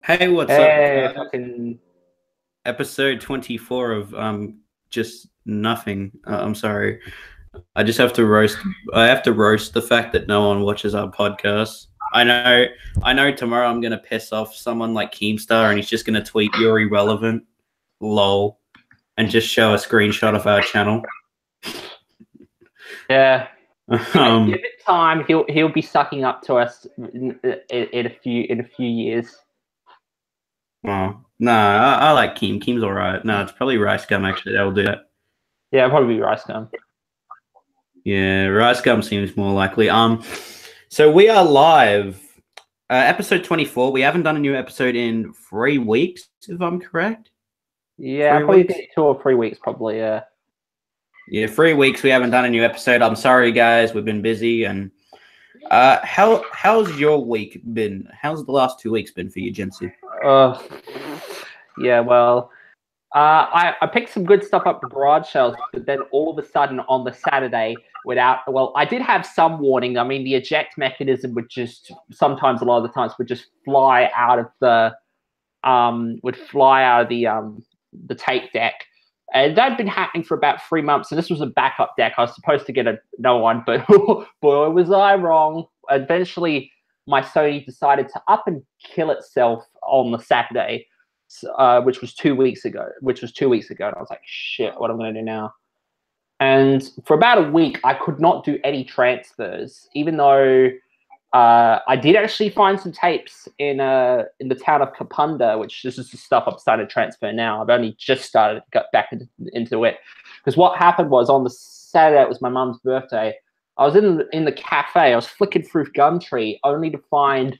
Hey, what's up, Hey, guys? fucking Episode 24 of just nothing. I'm sorry. I just have to roast. I have to roast the fact that no one watches our podcast. I know tomorrow I'm gonna piss off someone like Keemstar and he's just gonna tweet "You're irrelevant, lol," and just show a screenshot of our channel. yeah. Give Um, it time. He'll be sucking up to us in a few years. oh, no, I like Keem. Keem's all right. No, it's probably Rice Gum actually that will do that. Yeah, probably be rice gum. Yeah, Rice Gum seems more likely. So we are live. Episode 24. We haven't done a new episode in 3 weeks, if I'm correct. Yeah, Three probably weeks? be 2 or 3 weeks. Probably. Yeah. Yeah, 3 weeks we haven't done a new episode. I'm sorry, guys. We've been busy. And how's your week been? How's the last 2 weeks been for you, Jency? Uh, yeah. Well, I picked some good stuff up the garage sales, but then all of a sudden on the Saturday, I did have some warning. I mean, the eject mechanism would just sometimes, a lot of the times, would just fly out of the tape deck. And that had been happening for about 3 months. And this was a backup deck. I was supposed to get another one, but boy, was I wrong. Eventually, my Sony decided to up and kill itself on the Saturday, which was 2 weeks ago. And I was like, shit, what am I going to do now? And for about a week, I could not do any transfers, even though I did actually find some tapes in the town of Kapunda, which this is the stuff I've started to transfer now. I've only just started to get back into it, because what happened was on the Saturday, it was my mum's birthday. I was in the cafe. I was flicking through Gumtree, only to find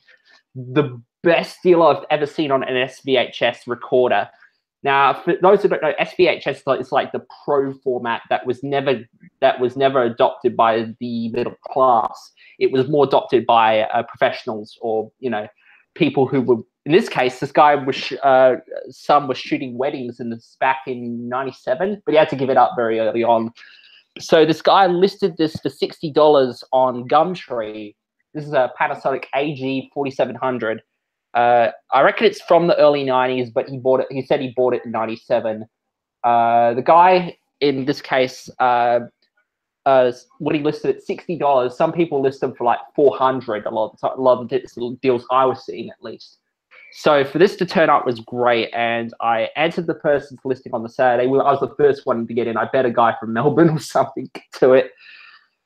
the best deal I've ever seen on an SVHS recorder. Now, for those who don't know, SVHS is like the pro format that was never adopted by the middle class. It was more adopted by professionals, or people who were. In this case, this guy was son was shooting weddings in this back in '97, but he had to give it up very early on. So this guy listed this for $60 on Gumtree. This is a Panasonic AG 4700. I reckon it's from the early '90s, but he said he bought it in '97. The guy in this case, when he listed it $60, some people list them for like 400. A lot of the deals I was seeing, at least. So for this to turn up was great, and I answered the person's listing on the Saturday. I was the first one to get in. I bet a guy from Melbourne or something to it,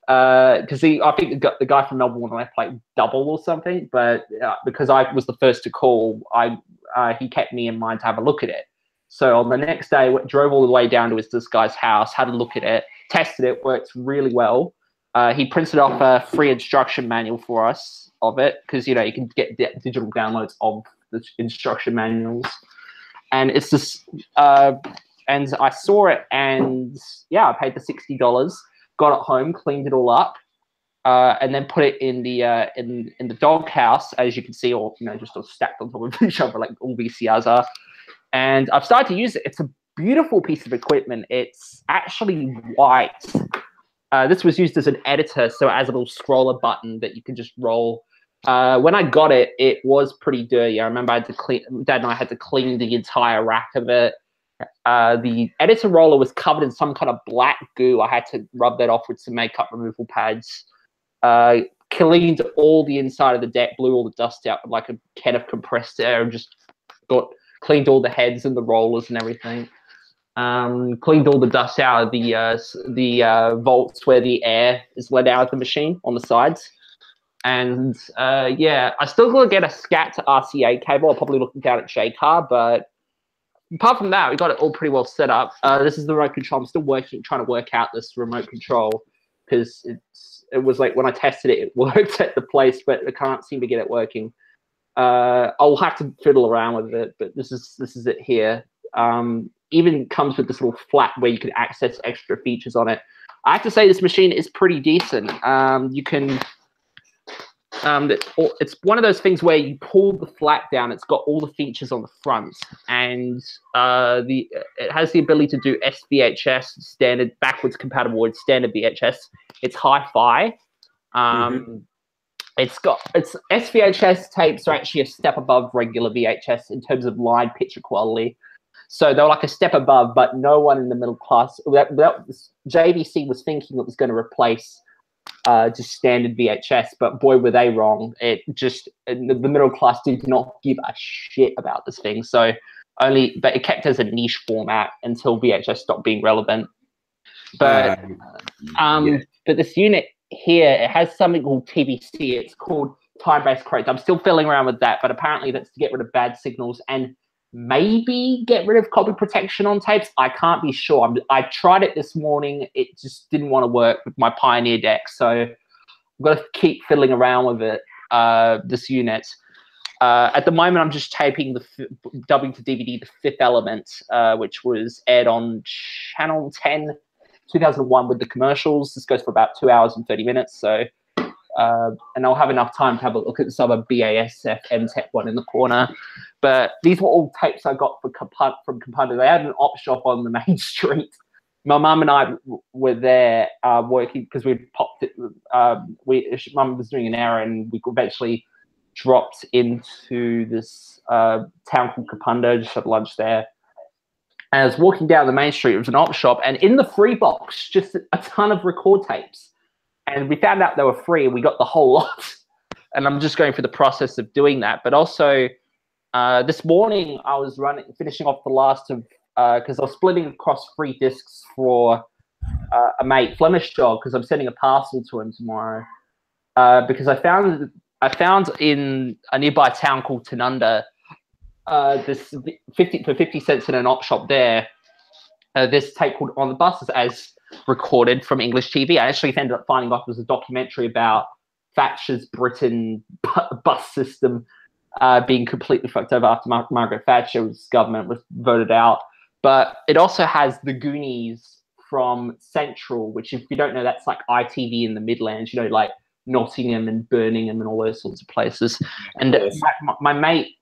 because I think the guy from Melbourne wanted to play double or something, but because I was the first to call, he kept me in mind to have a look at it. So on the next day, drove all the way down to this guy's house, had a look at it, tested it, works really well. He printed off a free instruction manual for us of it, because you can get digital downloads of the instruction manuals, and it's just and I saw it, and yeah, I paid the $60. Got it home, cleaned it all up, and then put it in the dog house, as you can see, all just all stacked on top of each other like all VCRs are. And I've started to use it. It's a beautiful piece of equipment. It's actually white. This was used as an editor, so it has a little scroller button that you can just roll. When I got it, it was pretty dirty. I remember Dad and I had to clean the entire rack of it. The editor roller was covered in some kind of black goo. I had to rub that off with some makeup removal pads. Cleaned all the inside of the deck, blew all the dust out with like a can of compressed air, and just cleaned all the heads and the rollers and everything. Cleaned all the dust out of the vaults where the air is let out of the machine on the sides. And yeah, I still got to get a SCAT to RCA cable. I'll probably look down at JCar, but apart from that, we got it all pretty well set up. This is the remote control. I'm still trying to work out this remote control, because it was like when I tested it, it worked at the place, but I can't seem to get it working. I'll have to fiddle around with it, but this is it here. Even comes with this little flap where you can access extra features on it. I have to say this machine is pretty decent. You can. It's one of those things where you pull the flap down. It's got all the features on the front, and it has the ability to do SVHS, standard backwards compatible with standard VHS. It's hi-fi. it's SVHS tapes are actually a step above regular VHS in terms of line picture quality. So they were like a step above, but no one in the middle class. JVC was thinking it was going to replace just standard VHS, but boy, were they wrong. The middle class did not give a shit about this thing. But it kept as a niche format until VHS stopped being relevant. But but this unit here, it has something called TBC. It's called time-based correct. I'm still fiddling around with that, but apparently that's to get rid of bad signals and maybe get rid of copy protection on tapes. I can't be sure. I tried it this morning. It just didn't want to work with my Pioneer deck, so I've got to keep fiddling around with it. This unit. At the moment, I'm just taping dubbing to DVD The Fifth Element, which was aired on Channel 10, 2001 with the commercials. This goes for about 2 hours and 30 minutes. So, and I'll have enough time to have a look at this other BASF MTech one in the corner. But these were all tapes I got from Compunder. They had an op shop on the main street. My mum and I were there working because we popped it. Mum was doing an errand, and we eventually dropped into this town called Kapunda, just had lunch there. And I was walking down the main street. It was an op shop, and in the free box, just a ton of record tapes. And we found out they were free, and we got the whole lot. And I'm just going through the process of doing that. But also, this morning I was finishing off the last of because I was splitting across 3 discs for a mate, Flemish Dog, because I'm sending a parcel to him tomorrow. Because I found in a nearby town called Tanunda, this for 50 cents in an op shop there, this tape called On the Buses as recorded from English TV. I actually ended up finding out it was a documentary about Thatcher's Britain bus system being completely fucked over after Margaret Thatcher's government was voted out. But it also has The Goonies from Central, which, if you don't know, that's like ITV in the Midlands, like Nottingham and Birmingham and all those sorts of places. And my mate,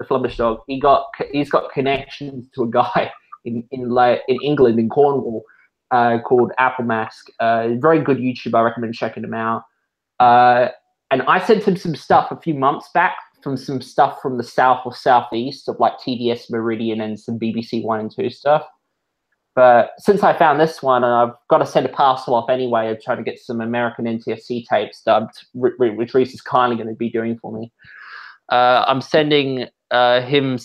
Flemish Dog, he's got connections to a guy in England, in Cornwall, called Apple Mask. Very good YouTube. I recommend checking him out. And I sent him some stuff a few months back from some stuff from the south or southeast of like TDS Meridian and some BBC 1 and 2 stuff. But since I found this one, and I've got to send a parcel off anyway, of trying to get some American NTSC tapes dubbed, which Reese is kindly going to be doing for me. I'm sending him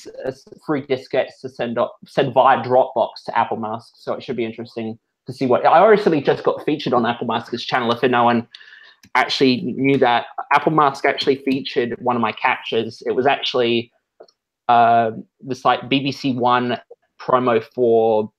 free diskettes to send via Dropbox to Apple Mask, so it should be interesting to see what. I recently just got featured on Apple Mask's channel. If no one actually knew that, Apple Mask actually featured one of my captures. It was actually this like BBC 1 promo for,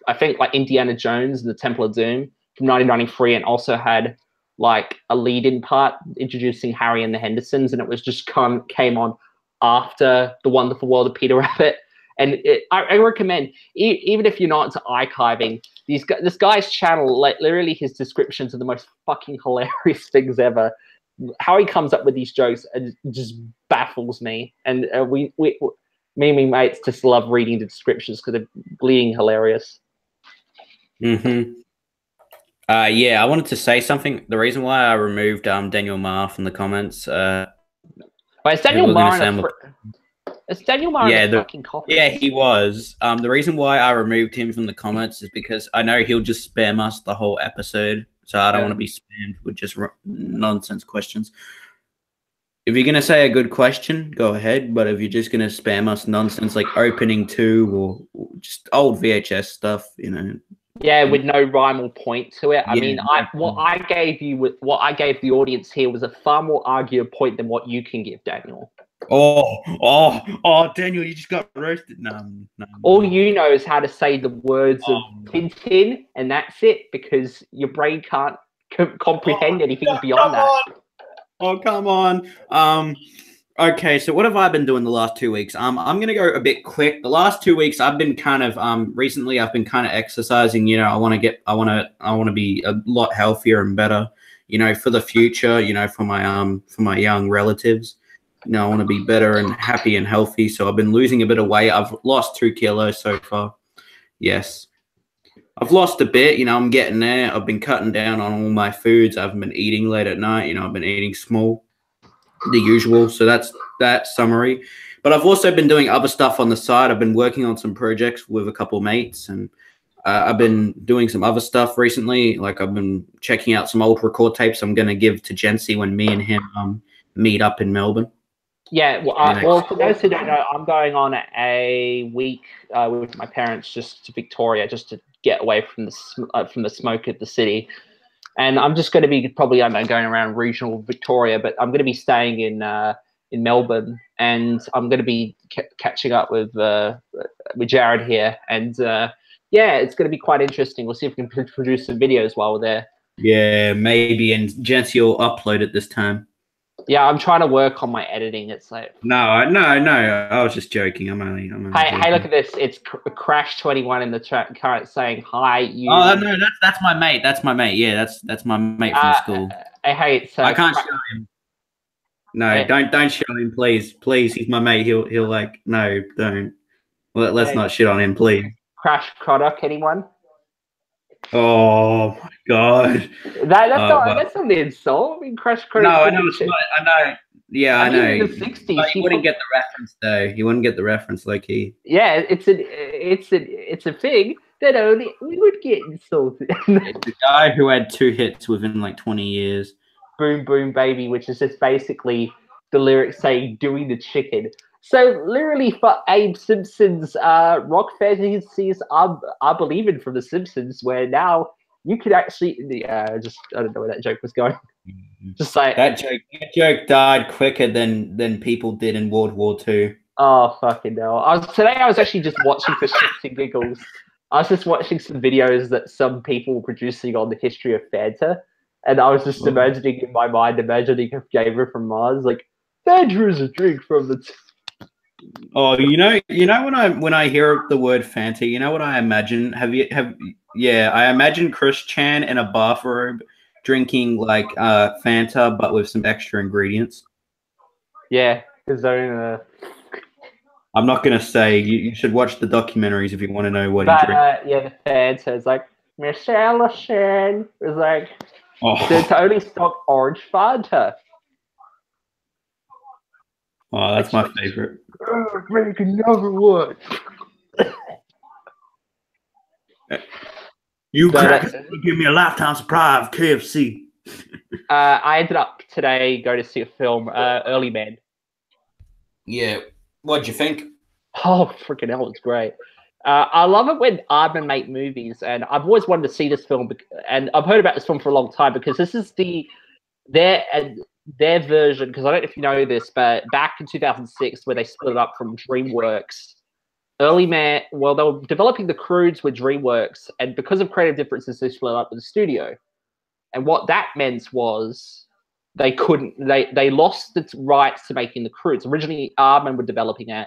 I think, like Indiana Jones and the Temple of Doom from 1993, and also had like a lead-in part introducing Harry and the Hendersons, and it was just came on after The Wonderful World of Peter Rabbit. And I recommend, even if you're not into archiving, this guy's channel, like literally his descriptions are the most fucking hilarious things ever. How he comes up with these jokes just baffles me. And me and my mates just love reading the descriptions because they're bleeding hilarious. Mm-hmm. Yeah, I wanted to say something. The reason why I removed Daniel Marr from the comments. Wait, is Daniel Marr Is Daniel Marr a fucking copy? Yeah, he was. The reason why I removed him from the comments is because I know he'll just spam us the whole episode, so I don't want to be spammed with just nonsense questions. If you're going to say a good question, go ahead, but if you're just going to spam us nonsense like opening 2 or just old VHS stuff, Yeah, with no rhyme or point to it. I mean, what I gave the audience here was a far more arguable point than what you can give, Daniel. Oh, Daniel, you just got roasted. No. All you know is how to say the words of Tintin, and that's it, because your brain can't comprehend anything beyond that. Oh, come on. Okay, so what have I been doing the last 2 weeks? I'm gonna go a bit quick. The last 2 weeks, I've been kind of recently I've been kind of exercising. I want to be a lot healthier and better. For the future. For my young relatives. I want to be better and happy and healthy. So I've been losing a bit of weight. I've lost 2 kilos so far. Yes. I've lost a bit. I'm getting there. I've been cutting down on all my foods. I haven't been eating late at night. I've been eating small, the usual. So that's that summary. But I've also been doing other stuff on the side. I've been working on some projects with a couple mates, and I've been doing some other stuff recently. Like I've been checking out some old record tapes I'm going to give to Jency when me and him meet up in Melbourne. Yeah, well, for those who don't know, I'm going on a week with my parents just to Victoria, just to get away from the smoke of the city. And I'm just going to be probably, I don't know, going around regional Victoria, but I'm going to be staying in Melbourne, and I'm going to be catching up with Jared here, and yeah, it's going to be quite interesting. We'll see if we can produce some videos while we're there. Yeah, maybe, and Jency will upload it this time. Yeah, I'm trying to work on my editing. It's like no. I was just joking. I'm only hey, look at this. It's Crash21 in the chat current saying hi. You. Oh no, that's my mate. That's my mate. Yeah, that's my mate from school. Hey, it's I can't show him. No, don't show him, please. Please, he's my mate. He'll like no, don't. Let's not shit on him, please. Crash product, anyone? Oh my god. That's not the insult. I mean, Crash Credit. No, I know it's not. I know. Yeah, I know. In the 60s, he wouldn't get the reference though. He wouldn't get the reference, like he. Yeah, it's a thing that only we would get insulted. It's a guy who had 2 hits within like 20 years. Boom Boom Baby, which is just basically the lyrics saying "doing the chicken." So literally, for Abe Simpson's rock fantasies are believing from The Simpsons, where now you could actually I don't know where that joke was going. Just like that joke died quicker than people did in World War II. Oh fucking hell! Today I was actually just watching for shits and giggles. I was just watching some videos that some people were producing on the history of Fanta, and I was just imagining in my mind, a flavor from Mars, like Fanta is a drink from the. Oh, when I hear the word Fanta, you know what I imagine? I imagine Chris Chan in a bathrobe drinking like Fanta, but with some extra ingredients. Yeah, his own. I'm not gonna say. You should watch the documentaries if you want to know what he drinks. Yeah, the Fanta is like Michelle Shan is like it's only stock orange Fanta. Oh, that's my favorite. Make another one. You give me a lifetime supply of KFC. I ended up today going to see a film, Early Man. Yeah. What'd you think? Oh, freaking hell, it's great. I love it when Aardman make movies, and I've always wanted to see this film, and I've heard about this film for a long time because this is their version, because I don't know if you know this, but back in 2006, where they split it up from DreamWorks, Early Man, well, they were developing the Croods with DreamWorks, and because of creative differences, they split up with the studio. And what that meant was they lost the rights to making the Croods. Originally, Aardman were developing it.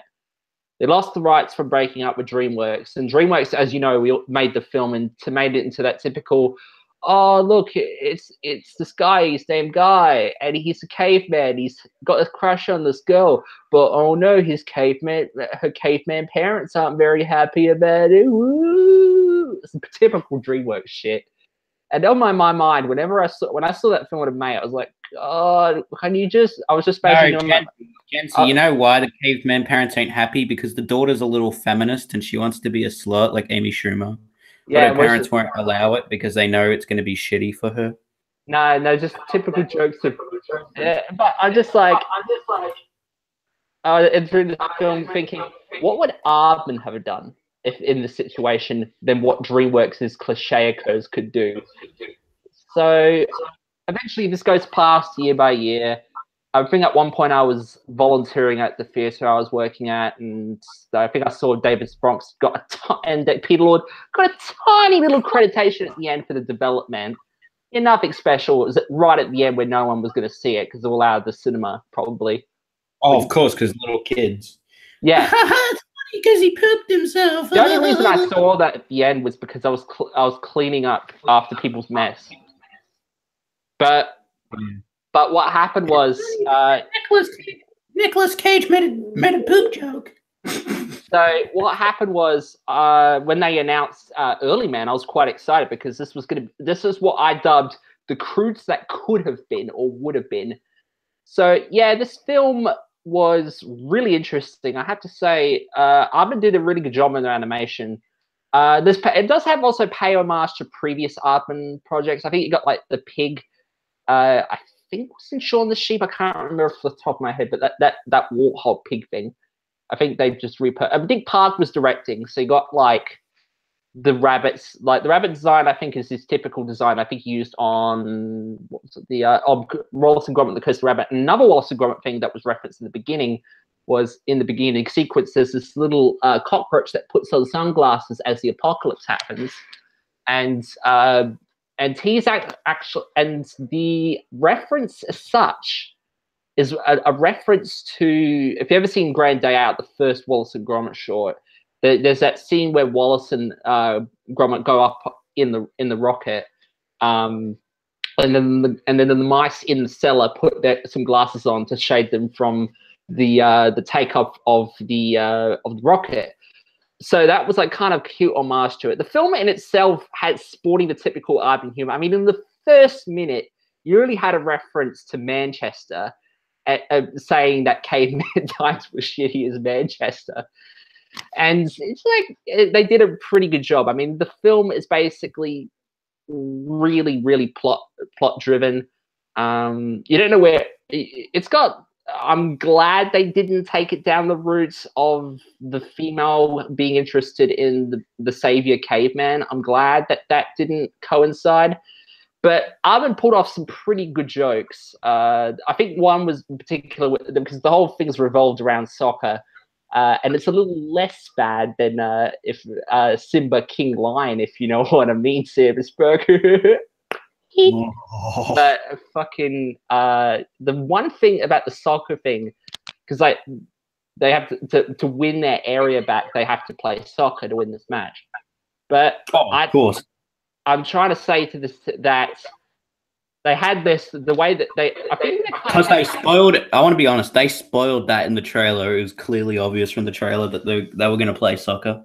They lost the rights from breaking up with DreamWorks. And DreamWorks, as you know, we made the film and made it into that typical, oh, look, it's this guy, he's named Guy, and he's a caveman. He's got a crush on this girl. But, oh, no, her caveman parents aren't very happy about it. Woo! It's typical DreamWorks shit. And on my mind, when I saw that film with May, I was like, God, can you just? I was just basically Jency, you know why the caveman parents ain't happy? Because the daughter's a little feminist and she wants to be a slut like Amy Schumer. Yeah, but her parents won't allow it because they know it's going to be shitty for her. No, just typical jokes of. But I'm just like, through the film thinking, what would Aardman have done if in the situation than what DreamWorks' cliché could do? So eventually this goes past year by year. I think at one point I was volunteering at the theatre I was working at, and I think I saw David Bronx and Peter Lord got a tiny little accreditation at the end for the development. Yeah, nothing special. It was right at the end where no one was going to see it because all out of the cinema, probably. Oh, of course, because little kids. Yeah. It's funny because he pooped himself. The only reason I saw that at the end was because I was cleaning up after people's mess. But what happened was Nicolas Cage made a poop joke. So what happened was when they announced Early Man, I was quite excited because this is what I dubbed the crudes that could have been or would have been. So yeah, this film was really interesting. I have to say, Armin did a really good job in their animation. It does have also pay homage to previous Armin projects. I think you got like the pig. I think it was in Shaun the Sheep. I can't remember off the top of my head, but that warthog pig thing. I think they've just I think Park was directing, so you got like the rabbits, like the rabbit design. I think is his typical design. I think he used on what was it, the Wallace and Gromit: The Cursed Rabbit. Another Wallace and Gromit thing that was referenced in the beginning was in the beginning sequence. There's this little cockroach that puts on sunglasses as the apocalypse happens, and he's actually, and the reference as such is a reference to, if you've ever seen Grand Day Out, the first Wallace and Gromit short, there's that scene where Wallace and Gromit go up in the rocket, and then the mice in the cellar put some glasses on to shade them from the takeoff of the rocket. So that was like kind of cute homage to it. The film in itself had sporting the typical Armin humor. I mean, in the first minute, you really had a reference to Manchester, saying that caveman times were shitty as Manchester. And it's like they did a pretty good job. I mean, the film is basically really, really plot driven. You don't know where it's got. I'm glad they didn't take it down the route of the female being interested in the savior caveman. I'm glad that didn't coincide. But Armin pulled off some pretty good jokes. I think one was in particular because the whole thing's revolved around soccer. And it's a little less bad than if Simba King Lion, if you know what I mean, Searsburg. But fucking the one thing about the soccer thing, because like they have to win their area back, they have to play soccer to win this match. But of course, I'm trying to say to this that they had the way that I think because they spoiled it. I want to be honest, they spoiled that in the trailer. It was clearly obvious from the trailer that they were going to play soccer.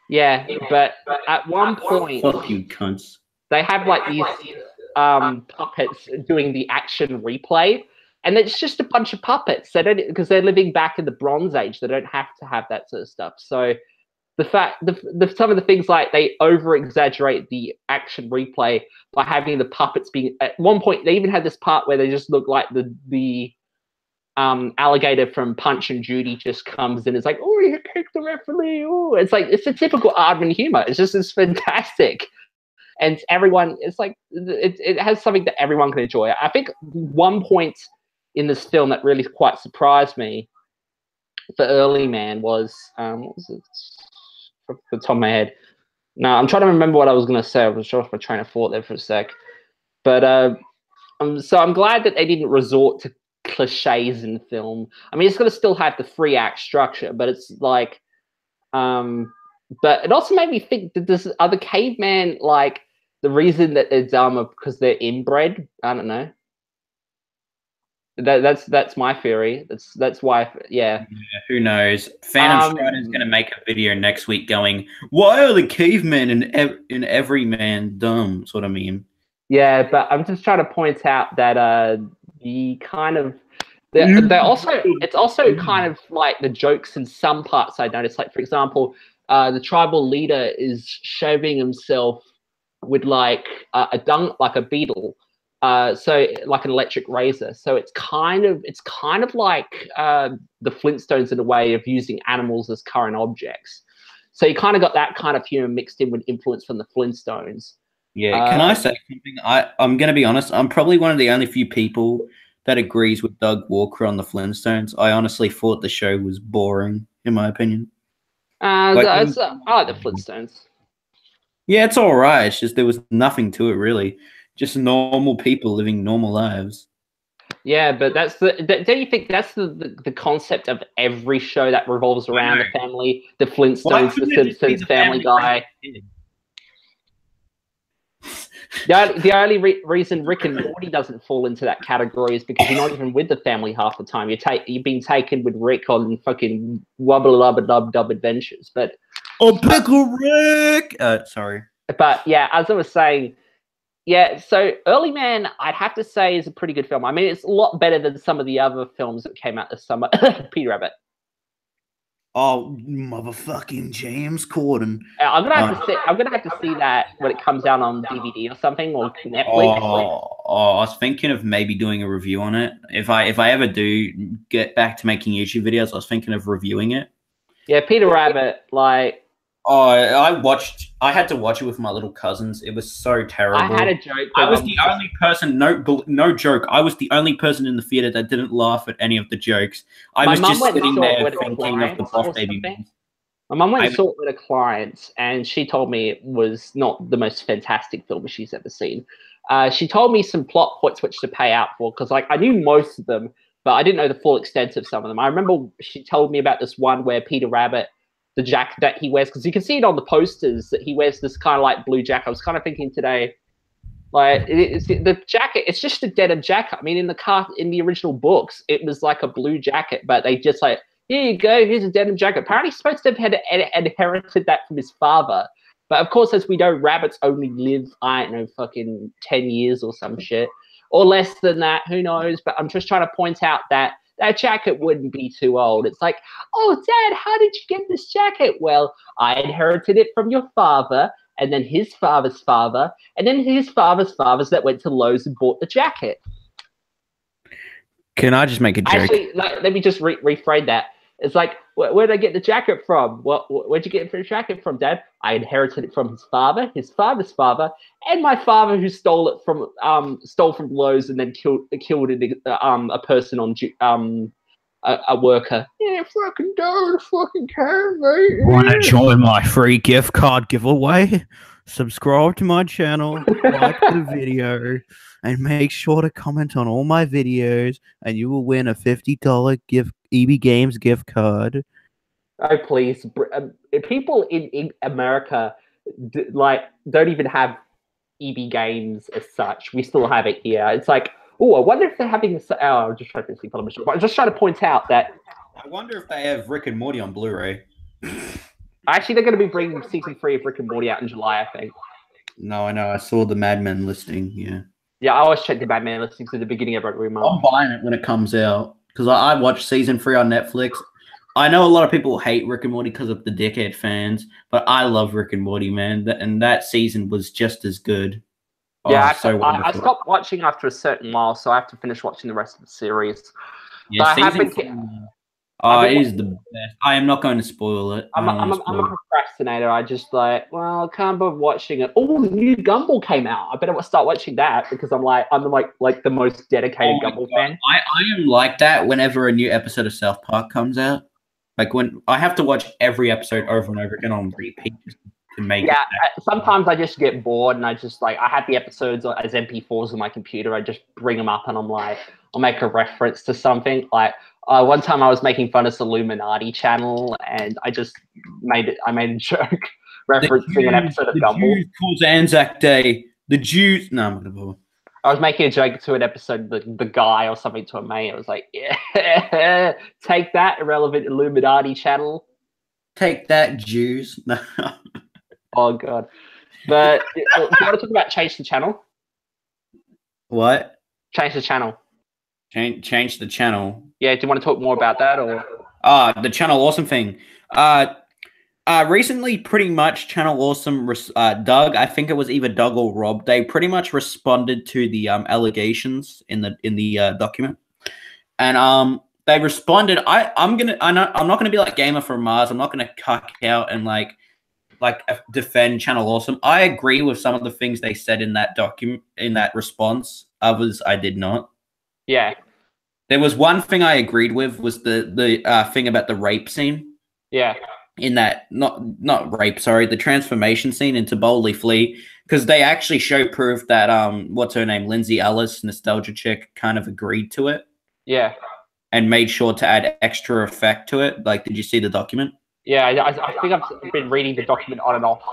Yeah, but at one point, fuck you cunts. They have like these puppets doing the action replay, and it's just a bunch of puppets. They don't, because they're living back in the Bronze Age. They don't have to have that sort of stuff. So the fact, some of the things like they over exaggerate the action replay by having the puppets being. At one point, they even had this part where they just look like the alligator from Punch and Judy just comes in. It's like, oh, you kicked the referee. Oh, it's like it's a typical Aardman humor. It's fantastic. And everyone, it's like, it has something that everyone can enjoy. I think one point in this film that really quite surprised me for Early Man was, what was it? From the top of my head. No, I'm trying to remember what I was going to say. I was off my train of thought there for a sec. But so I'm glad that they didn't resort to cliches in film. I mean, it's going to still have the 3-act structure, but it's like, but it also made me think that this other caveman, like, the reason that they're dumb is because they're inbred. I don't know. That's my theory. That's why. Yeah. Who knows? Phantom Strider's going to make a video next week going, "Why are the cavemen in every man dumb?" That's what I mean. Yeah, but I'm just trying to point out that the kind of they're also, it's also kind of like the jokes in some parts I noticed. Like, for example, the tribal leader is shaving himself with like a beetle, so like an electric razor. So it's kind of like the Flintstones in a way of using animals as current objects. So you kind of got that kind of humor mixed in with influence from the Flintstones. Yeah, can I say something? I'm going to be honest. I'm probably one of the only few people that agrees with Doug Walker on the Flintstones. I honestly thought the show was boring, in my opinion. I like the Flintstones. Yeah, it's all right. It's just there was nothing to it, really. Just normal people living normal lives. Yeah, but don't you think that's the concept of every show that revolves around the family, the Flintstones, the Simpsons, Family Guy? The only reason Rick and Morty doesn't fall into that category is because you're not even with the family half the time. You've been taken with Rick on fucking wubble lubba dub dub adventures. But Pickle Rick. Sorry. But yeah, as I was saying, yeah. So Early Man, I'd have to say, is a pretty good film. I mean, it's a lot better than some of the other films that came out this summer. Peter Rabbit. Oh, motherfucking James Corden. I'm gonna have to see that when it comes out on DVD or something, or Netflix. I was thinking of maybe doing a review on it. If I ever do get back to making YouTube videos, I was thinking of reviewing it. Yeah, Peter Rabbit, like. Oh, I had to watch it with my little cousins. It was so terrible. I had a joke. I was the only person. No joke. I was the only person in the theater that didn't laugh at any of the jokes. I was just sitting there thinking of the Boss Baby memes. My mum went and saw it with a client, and she told me it was not the most fantastic film she's ever seen. She told me some plot points which to pay out for, because like I knew most of them, but I didn't know the full extent of some of them. I remember she told me about this one where Peter Rabbit, the jacket that he wears, because you can see it on the posters that he wears this kind of like blue jacket. I was kind of thinking today, like the jacket, it's just a denim jacket. I mean, in the original books, it was like a blue jacket, but they just like, here you go, here's a denim jacket. Apparently, he's supposed to have inherited that from his father. But of course, as we know, rabbits only live, I don't know, fucking 10 years or some shit. Or less than that, who knows? But I'm just trying to point out that jacket wouldn't be too old. It's like, oh, Dad, how did you get this jacket? Well, I inherited it from your father, and then his father's father, and then his father's fathers that went to Lowe's and bought the jacket. Can I just make a joke? Actually, let me just rephrase that. It's like, where'd I get the jacket from? Where'd you get the jacket from, Dad? I inherited it from his father's father, and my father who stole from Lowe's and then killed a person on a worker. Yeah, fucking don't fucking care, mate. Want to join my free gift card giveaway? Subscribe to my channel, like the video, and make sure to comment on all my videos, and you will win a $50 EB Games gift card. Oh, please. People in America don't even have EB Games as such. We still have it here. It's like, oh, I wonder if they're having I'm just trying to think on but I'm just trying to point out that I wonder if they have Rick and Morty on Blu-ray. Actually, they're going to be bringing season 3 of Rick and Morty out in July, I think. No, I know. I saw the Mad Men listing, yeah. Yeah, I always check the Mad Men listings at the beginning of every month. I'm buying it when it comes out, because I watched season 3 on Netflix. I know a lot of people hate Rick and Morty because of the dickhead fans, but I love Rick and Morty, man. And that season was just as good. Yeah, I stopped watching after a certain while, so I have to finish watching the rest of the series. Yeah, it is the best. I am not going to spoil it. I'm a procrastinator. I just I can't bother watching it. Oh, the new Gumball came out. I better start watching that because I'm the most dedicated Gumball fan. I am like that whenever a new episode of South Park comes out. Like when I have to watch every episode over and over again on repeat to make it. Sometimes I just get bored and I just I have the episodes as MP4s on my computer. I just bring them up and I'm like, I'll make a reference to something. Like one time I was making fun of the Illuminati channel and I just made a joke referencing an episode of Gumball. The Jews cause Anzac Day. The Jews. No, I'm not gonna bother. I was making a joke to an episode, the guy or something to a mate. I was like, yeah, take that, irrelevant Illuminati channel. Take that, Jews. No. Oh, God. But do you want to talk about change the channel? What? Change the channel. Change the channel. Yeah, do you want to talk more about that? Or the Channel Awesome thing. Recently, pretty much Channel Awesome, Doug, I think it was either Doug or Rob, they pretty much responded to the allegations in the document, and they responded. I'm not gonna be like Gamer from Mars. I'm not gonna cuck out and like defend Channel Awesome. I agree with some of the things they said in that document, in that response. Others I did not. Yeah, there was one thing I agreed with was the thing about the rape scene. Yeah. In that, not rape, sorry, the transformation scene into Boldly Flea, because they actually show proof that what's her name, Lindsay Ellis, Nostalgia Chick, kind of agreed to it. Yeah. And made sure to add extra effect to it. Like, did you see the document? Yeah, I think I've been reading the document on and off.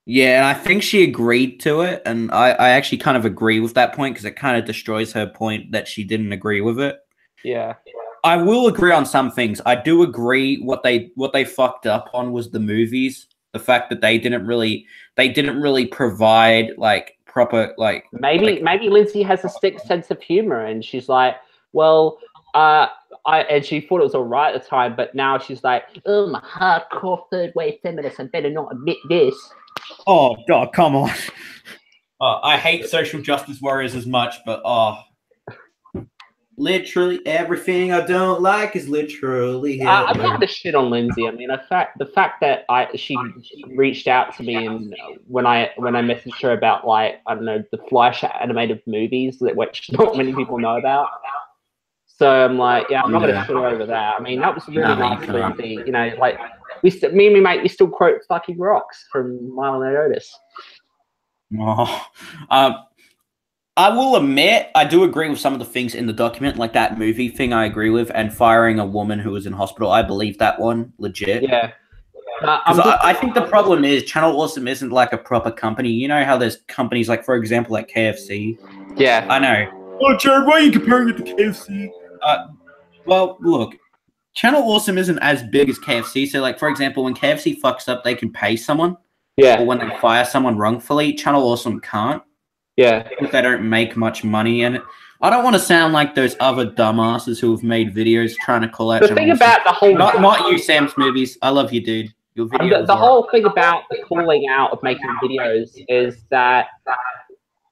Yeah, and I think she agreed to it, and I actually kind of agree with that point because it kind of destroys her point that she didn't agree with it. Yeah. I will agree on some things. I do agree what they fucked up on was the movies. The fact that they didn't really provide like proper Maybe Lindsay has a sick sense of humor, and she's like, well, and she thought it was all right at the time, but now she's like, oh, I'm a hardcore third wave feminist. I better not admit this. oh god, come on. I hate social justice warriors as much, but literally everything I don't like is literally I'm Hitler. not to shit on Lindsay. I mean, the fact that she reached out to me, and when I messaged her about, like, I don't know, the Flash animated movies that which not many people know about. So I'm like, yeah, I'm not gonna shit over that. I mean, that was really nice, Lindsay. You know, like me and my mate, we still quote fucking rocks from Mile and Otis. Oh, I will admit, I do agree with some of the things in the document, like that movie thing I agree with, and firing a woman who was in hospital. I believe that one, legit. Yeah. Because I think the problem is Channel Awesome isn't like a proper company. You know how there's companies like, for example, like KFC? Yeah. I know. Oh, Jared, why are you comparing it to KFC? Well, look, Channel Awesome isn't as big as KFC. So, like, for example, when KFC fucks up, they can pay someone. Yeah. Or when they fire someone wrongfully, Channel Awesome can't. Yeah. Because they don't make much money. And I don't want to sound like those other dumbasses who have made videos trying to call out The Channel thing Awesome. about the whole Not you, Sam's Movies. I love you, dude. Your video the whole thing about the calling out of making videos is that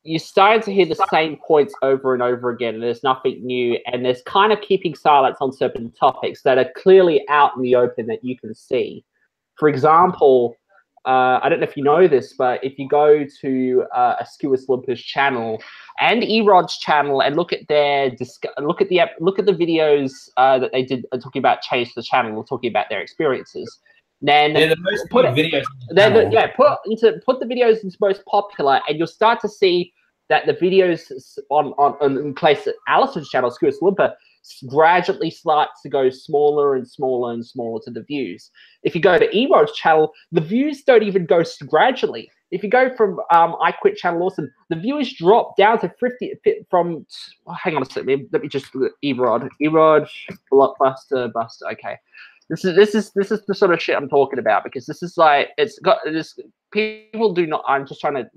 you're starting to hear the same points over and over again, and there's nothing new, and there's kind of keeping silence on certain topics that are clearly out in the open that you can see. For example, I don't know if you know this, but if you go to Askew Slumper's channel and Erod's channel and look at their look at the videos that they did talking about change the channel, or talking about their experiences, then they're the most put videos. put the videos into most popular, and you'll start to see that the videos in place at Alison's channel, Askew Slumper, gradually starts to go smaller and smaller and smaller to the views. If you go to Erod's channel, the views don't even go gradually. If you go from I Quit Channel Awesome, the viewers drop down to 50 from. Oh, hang on a second. Let me just look at Erod Blockbuster Buster. Okay, this is the sort of shit I'm talking about, because this is like it's got this. People do not. I'm just trying to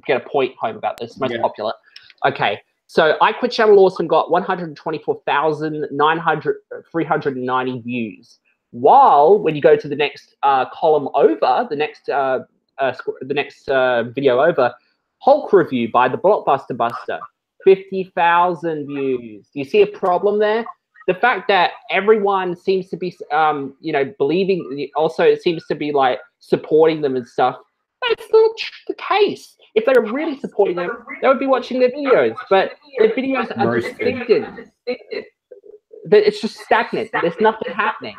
get a point home about this. Most popular. Okay. So I Quit Channel Awesome got 124,390 views. While when you go to the next column over, the next video over, Hulk Review by the Blockbuster Buster, 50,000 views. Do you see a problem there? The fact that everyone seems to be, believing, also it seems to be like supporting them and stuff. That's not the case. If they were really supporting them, they would be watching their videos. But their videos are just stagnant. It's just stagnant. There's nothing happening.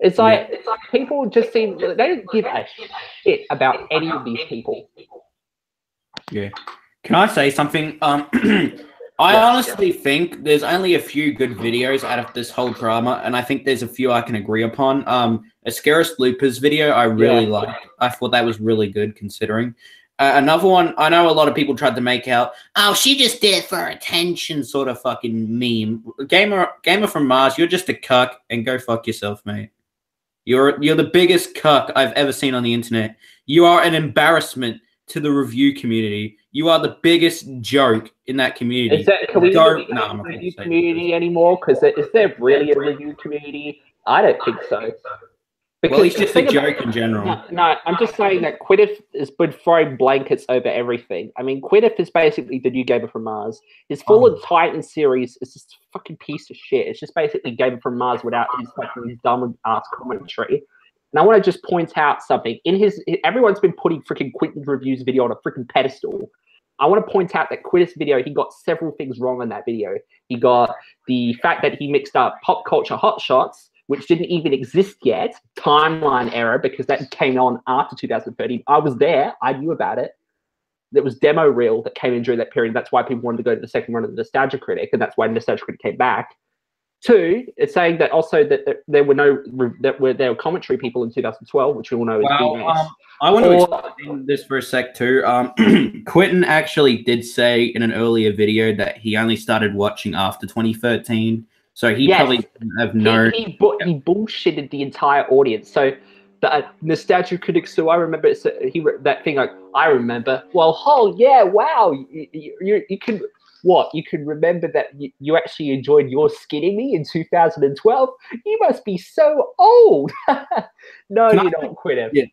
It's like people just seem, they don't give a shit about any of these people. Yeah. Can I say something? I honestly think there's only a few good videos out of this whole drama, and I think there's a few I can agree upon. Ascaris Looper's video I really liked. I thought that was really good considering. Another one, I know a lot of people tried to make out, oh, she just did it for attention sort of fucking meme. Gamer from Mars, you're just a cuck, and go fuck yourself, mate. You're the biggest cuck I've ever seen on the internet. You are an embarrassment to the review community. You are the biggest joke in that community. Is that, can we not a review community anymore? Because is there really a review community? I don't think so. Because well, he's just a joke in general. No, I'm just saying that Quiddith has been throwing blankets over everything. I mean, Quiddith is basically the new Gamer from Mars. His Fallen Titan series is just a fucking piece of shit. It's just basically Gamer from Mars without his dumb ass commentary. And I want to just point out something. Everyone's been putting freaking Quentin's reviews video on a freaking pedestal. I want to point out that Quidditt's video, he got several things wrong in that video. He got the fact that he mixed up pop culture hotshots, which didn't even exist yet, timeline error, because that came on after 2013. I was there. I knew about it. There was demo reel that came in during that period. That's why people wanted to go to the second run of the Nostalgia Critic, and that's why Nostalgia Critic came back. Two, it's saying that also that there were commentary people in 2012, which we all know is BS. I want to explain this for a sec too. Quentin actually did say in an earlier video that he only started watching after 2013, so he probably didn't have known. He bullshitted the entire audience. So the nostalgia critics. So I remember that thing like I remember. Well, oh yeah, wow, you can. What, you can remember that you actually enjoyed your skinning me in 2012? You must be so old. No, you're not, Quentin. Yeah.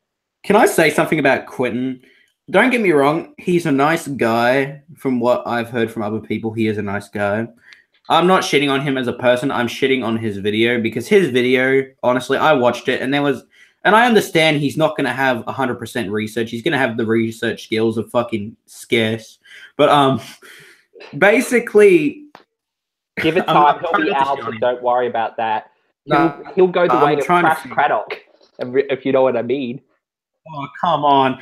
Can I say something about Quentin? Don't get me wrong. He's a nice guy. From what I've heard from other people, he is a nice guy. I'm not shitting on him as a person. I'm shitting on his video because his video, honestly, I watched it and I understand he's not going to have 100% research. He's going to have the research skills of fucking scarce. But, basically, give it time. He'll be out, so don't worry about that. He'll go the way of Crash Craddock, if you know what I mean. Oh, come on. I'm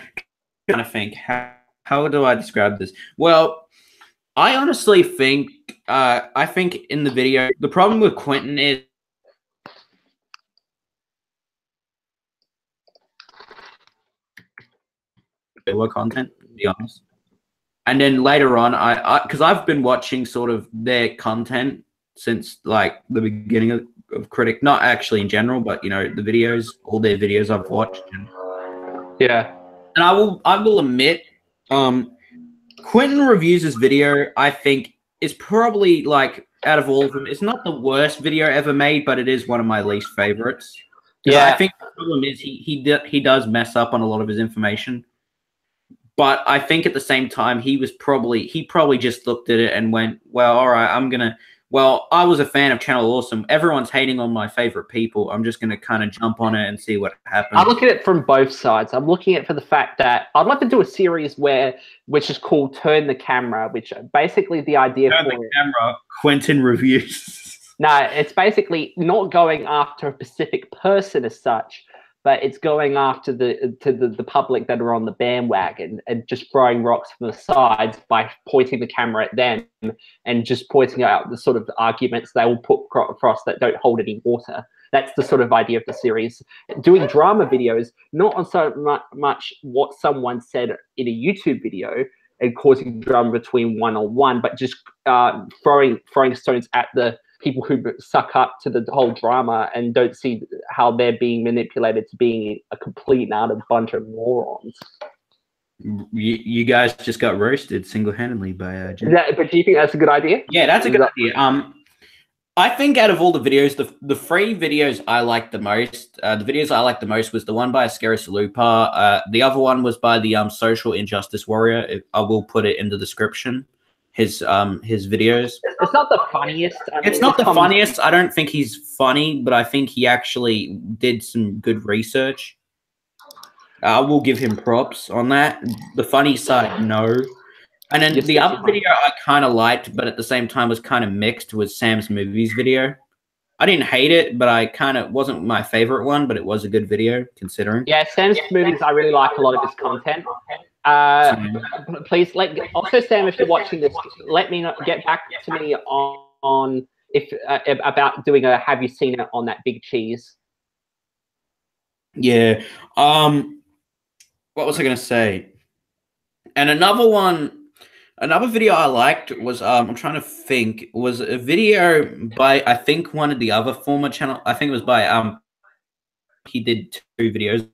trying to think. How do I describe this? Well, I honestly think, I think in the video, the problem with Quentin is content, to be honest. And then later on, because I've been watching sort of their content since like the beginning of Critic, not actually in general, but you know the videos, all their videos I've watched. Yeah, and I will admit, Quentin Reviews' video I think is probably like out of all of them, it's not the worst video ever made, but it is one of my least favorites. Yeah, I think the problem is he does mess up on a lot of his information. But I think at the same time, he probably just looked at it and went, well, all right, I was a fan of Channel Awesome. Everyone's hating on my favorite people. I'm just going to kind of jump on it and see what happens. I look at it from both sides. I'm looking at it for the fact that I'd like to do a series which is called Turn the Camera, which basically the idea Turn the Camera, Quentin Reviews. No, it's basically not going after a specific person as such, but it's going after the public that are on the bandwagon and just throwing rocks from the sides by pointing the camera at them and just pointing out the sort of arguments they will put across that don't hold any water. That's the sort of idea of the series. Doing drama videos, not on so much what someone said in a YouTube video and causing drama between one-on-one, but just throwing stones at the people who suck up to the whole drama and don't see how they're being manipulated to being a complete and utter bunch of morons. You guys just got roasted single-handedly by Jim. But do you think that's a good idea? Yeah, that's a good idea. I think out of all the videos, the three videos I liked the most, was the one by Scarus Lupa. The other one was by the Social Injustice Warrior. I will put it in the description. His videos. It's not the funniest. It's not the funniest. I don't think he's funny, but I think he actually did some good research. I will give him props on that. The funny side, no. And then the other video I kind of liked, but at the same time was kind of mixed, was Sam's Movies video. I didn't hate it, but I kind of wasn't my favorite one, but it was a good video considering. Yeah, Sam's Movies, I really like a lot of his content. Please also Sam, if you're watching this, let me get back to me on if about doing a have you seen it on that big cheese. Yeah. What was I gonna say? And another video I liked was I'm trying to think, was a video by I think one of the other former channel. I think it was by he did 2 videos.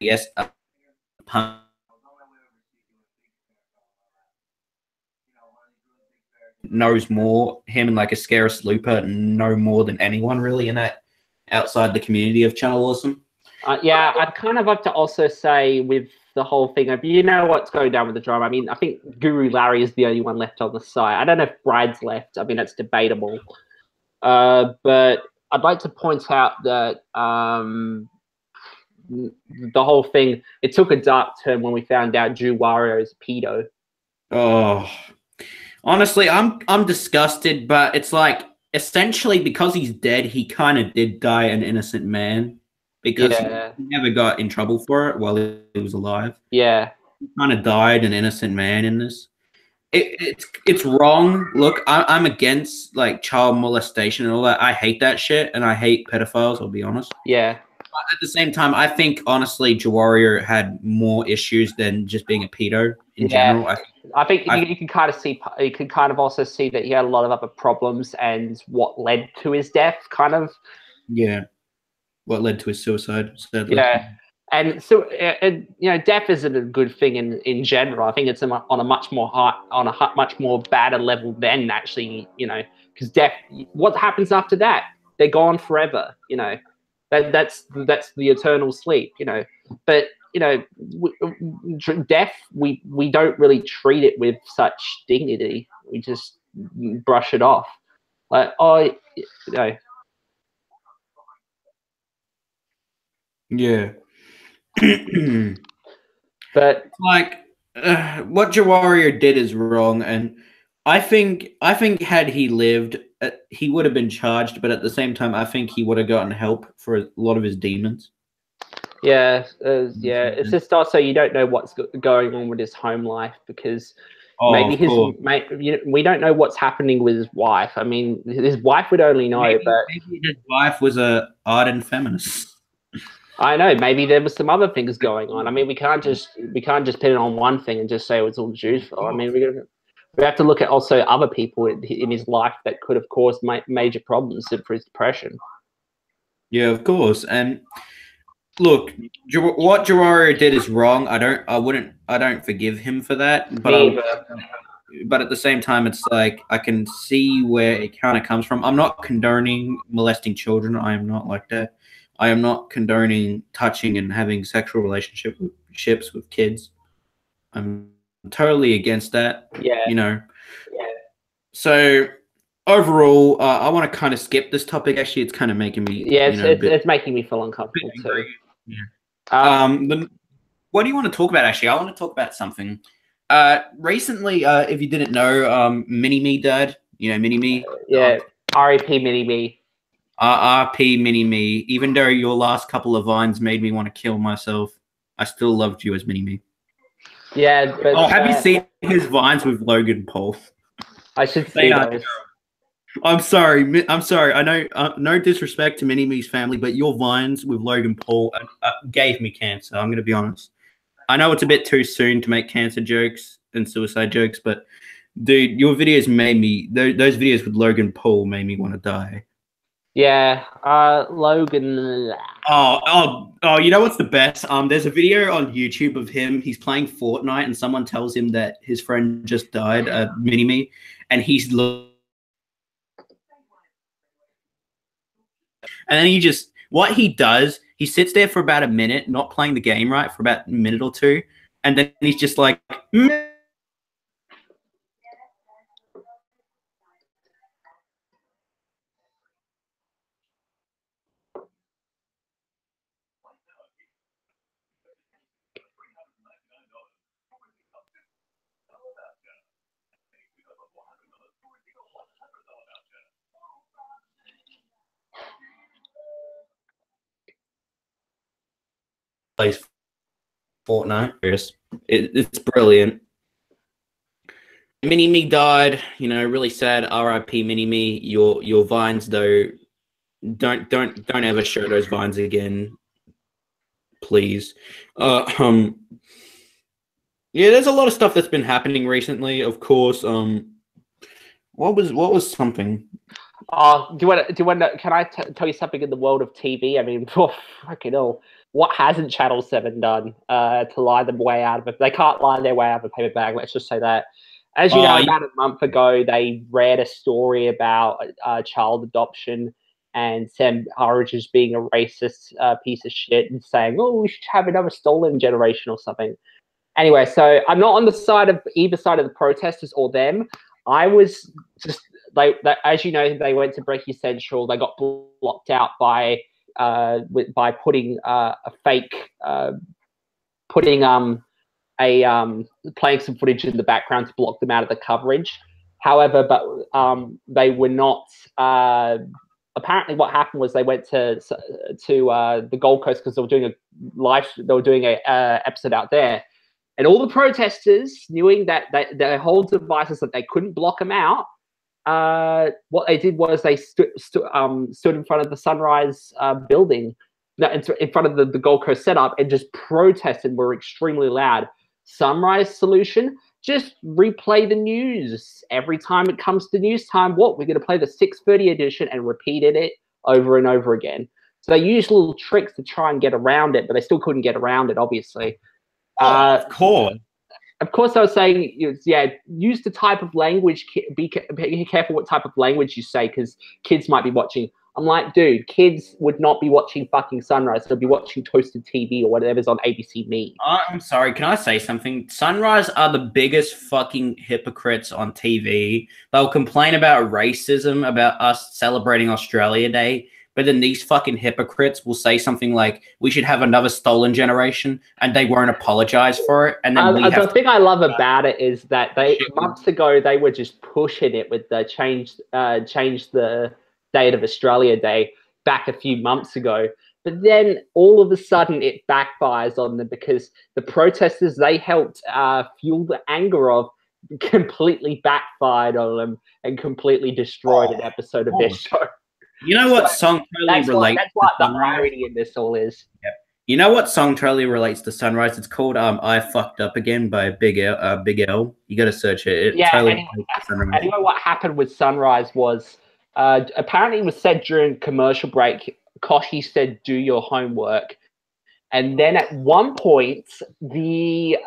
Yes, knows more. Him and like a Scarus Lupa know more than anyone really in that outside the community of Channel Awesome. Yeah, I'd kind of like to also say with the whole thing of what's going down with the drama. I mean, I think Guru Larry is the only one left on the site. I don't know if Bride's left. I mean, that's debatable. But I'd like to point out that the whole thing, it took a dark turn when we found out Drew Wario is a pedo. Oh, honestly, I'm disgusted, but it's like essentially because he's dead, he kind of did die an innocent man because Yeah. he never got in trouble for it while he was alive. Yeah. He kind of died an innocent man in this. It's wrong. Look, I'm against like child molestation and all that. I hate that shit, and I hate pedophiles. I'll be honest. Yeah. But at the same time, I think honestly, Jawario had more issues than just being a pedo in general. I think you can kind of see, you can kind of also see that he had a lot of other problems and what led to his death, kind of. Yeah, what led to his suicide, sadly. Yeah. And so, death isn't a good thing in general. I think it's on a much more much more badder level than actually, because death. What happens after that? They're gone forever. That's the eternal sleep. But death, we don't really treat it with such dignity. We just brush it off, like, oh, Yeah. But like what Jawario did is wrong, and I think had he lived, he would have been charged. But at the same time, I think he would have gotten help for a lot of his demons. yeah, it's just also you don't know what's going on with his home life because maybe we don't know what's happening with his wife. I mean, his wife would only know, but maybe his wife was a ardent feminist. I know maybe there was some other things going on. I mean, we can't just pin it on one thing and just say it's all Jews' fault. I mean, we have to look at also other people in his life that could have caused major problems for his depression. Yeah, of course. And look, what Jawario did is wrong. I don't forgive him for that. But at the same time, it's like I can see where it kind of comes from. I'm not condoning molesting children. I am not like that. I am not condoning touching and having sexual relationships with kids. I'm totally against that. Yeah. Yeah. So overall, I want to kind of skip this topic. Actually, it's kind of making me. Yeah, it's making me feel uncomfortable too. Yeah. What do you want to talk about? Actually, I want to talk about something. Recently, if you didn't know, Mini Me died. Mini Me. Yeah. R.I.P. Mini Me. R.I.P. Mini Me. Even though your last couple of vines made me want to kill myself, I still loved you as Mini Me. Yeah, but have you seen his vines with Logan Paul? I should see those. I'm sorry. I know no disrespect to Mini Me's family, but your vines with Logan Paul gave me cancer. I'm going to be honest. I know it's a bit too soon to make cancer jokes and suicide jokes, but dude, your videos made me. Those videos with Logan Paul made me want to die. Yeah, Logan. Oh! You know what's the best? There's a video on YouTube of him. He's playing Fortnite, and someone tells him that his friend just died, Mini Me, and he's and then what he does, he sits there for about a minute, not playing the game right for about a minute or two, and then he's just like. Plays Fortnite. It's brilliant. Mini Me died. Really sad. R.I.P. Mini Me. Your vines though. Don't ever show those vines again, please. Yeah, there's a lot of stuff that's been happening recently. Of course. What was something? Do you want to? Can I tell you something in the world of TV? I mean, fucking hell. What hasn't Channel 7 done to lie them way out of it? They can't lie their way out of a paper bag. Let's just say that. As you know, about a month ago, they read a story about child adoption and Sam Harridge being a racist piece of shit and saying, "Oh, we should have another stolen generation or something." Anyway, so I'm not on the side of either side of the protesters or them. I was just as you know, they went to Brekkie Central. They got blocked out by putting a fake playing some footage in the background to block them out of the coverage. However, but they were not. Apparently, what happened was they went to the Gold Coast because they were doing a episode out there, and all the protesters, knowing that their whole devices that they couldn't block them out, what they did was they stood in front of the Sunrise building, in front of the Gold Coast setup, and just protested. Were extremely loud. Sunrise solution: just replay the news every time it comes to news time. What, we're going to play the 6:30 edition and repeated it over and over again. So they used little tricks to try and get around it, but they still couldn't get around it, obviously. Of course. Of course, I was saying, yeah, use the type of language. Be careful what type of language you say, because kids might be watching. I'm like, dude, kids would not be watching fucking Sunrise. They'll be watching Toasted TV or whatever's on ABC Me. I'm sorry, can I say something? Sunrise are the biggest fucking hypocrites on TV. They'll complain about racism, about us celebrating Australia Day, but then these fucking hypocrites will say something like, we should have another stolen generation, and they won't apologize for it. And then the thing I love about it is that months ago they were just pushing it with the change the date of Australia Day back a few months ago. But then all of a sudden it backfires on them because the protesters they helped fuel the anger of completely backfired on them and completely destroyed an episode of their show. You know what song totally relates? That's what the irony in this all is. Yep. You know what song totally relates to Sunrise? It's called "I Fucked Up Again" by Big L. You got to search it. Anyway, what happened with Sunrise was apparently it was said during commercial break. Koshi said, "Do your homework," and then at one point the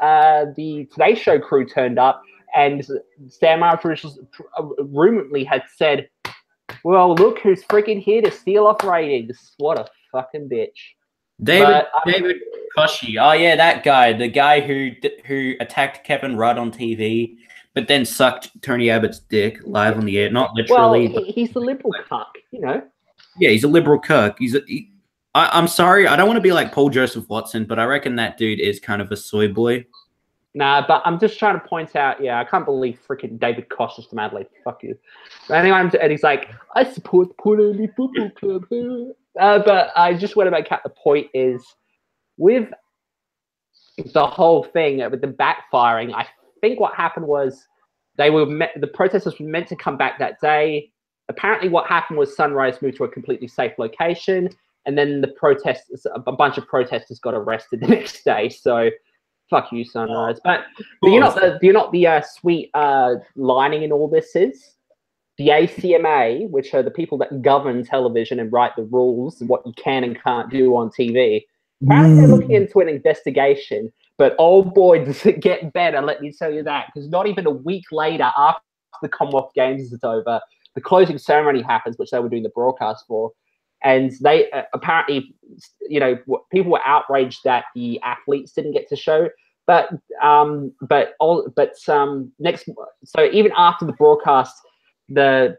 Today Show crew turned up, and Sam Marshall rumoredly had said, "Well, look who's freaking here to steal off ratings." What a fucking bitch. David Koshi. Oh yeah, that guy. The guy who attacked Kevin Rudd on TV, but then sucked Tony Abbott's dick live on the air. Not literally. Well, he's a liberal cuck, you know. Yeah, he's a liberal cuck. I'm sorry, I don't want to be like Paul Joseph Watson, but I reckon that dude is kind of a soy boy. Nah, but I'm just trying to point out, I can't believe freaking David Koch is from Adelaide. Fuck you. But anyway, and he's like, I support the Port Adelaide Football Club. But I just want to make out the point is, with the whole thing, with the backfiring, I think what happened was the protesters were meant to come back that day. Apparently what happened was Sunrise moved to a completely safe location, and then a bunch of protesters got arrested the next day. So fuck you, Sunrise. But do you know the sweet lining in all this is? The ACMA, which are the people that govern television and write the rules and what you can and can't do on TV, apparently they're looking into an investigation. But oh boy, does it get better, let me tell you that. Because not even a week later, after the Commonwealth Games is over, the closing ceremony happens, which they were doing the broadcast for. And they apparently, people were outraged that the athletes didn't get to show. So even after the broadcast, the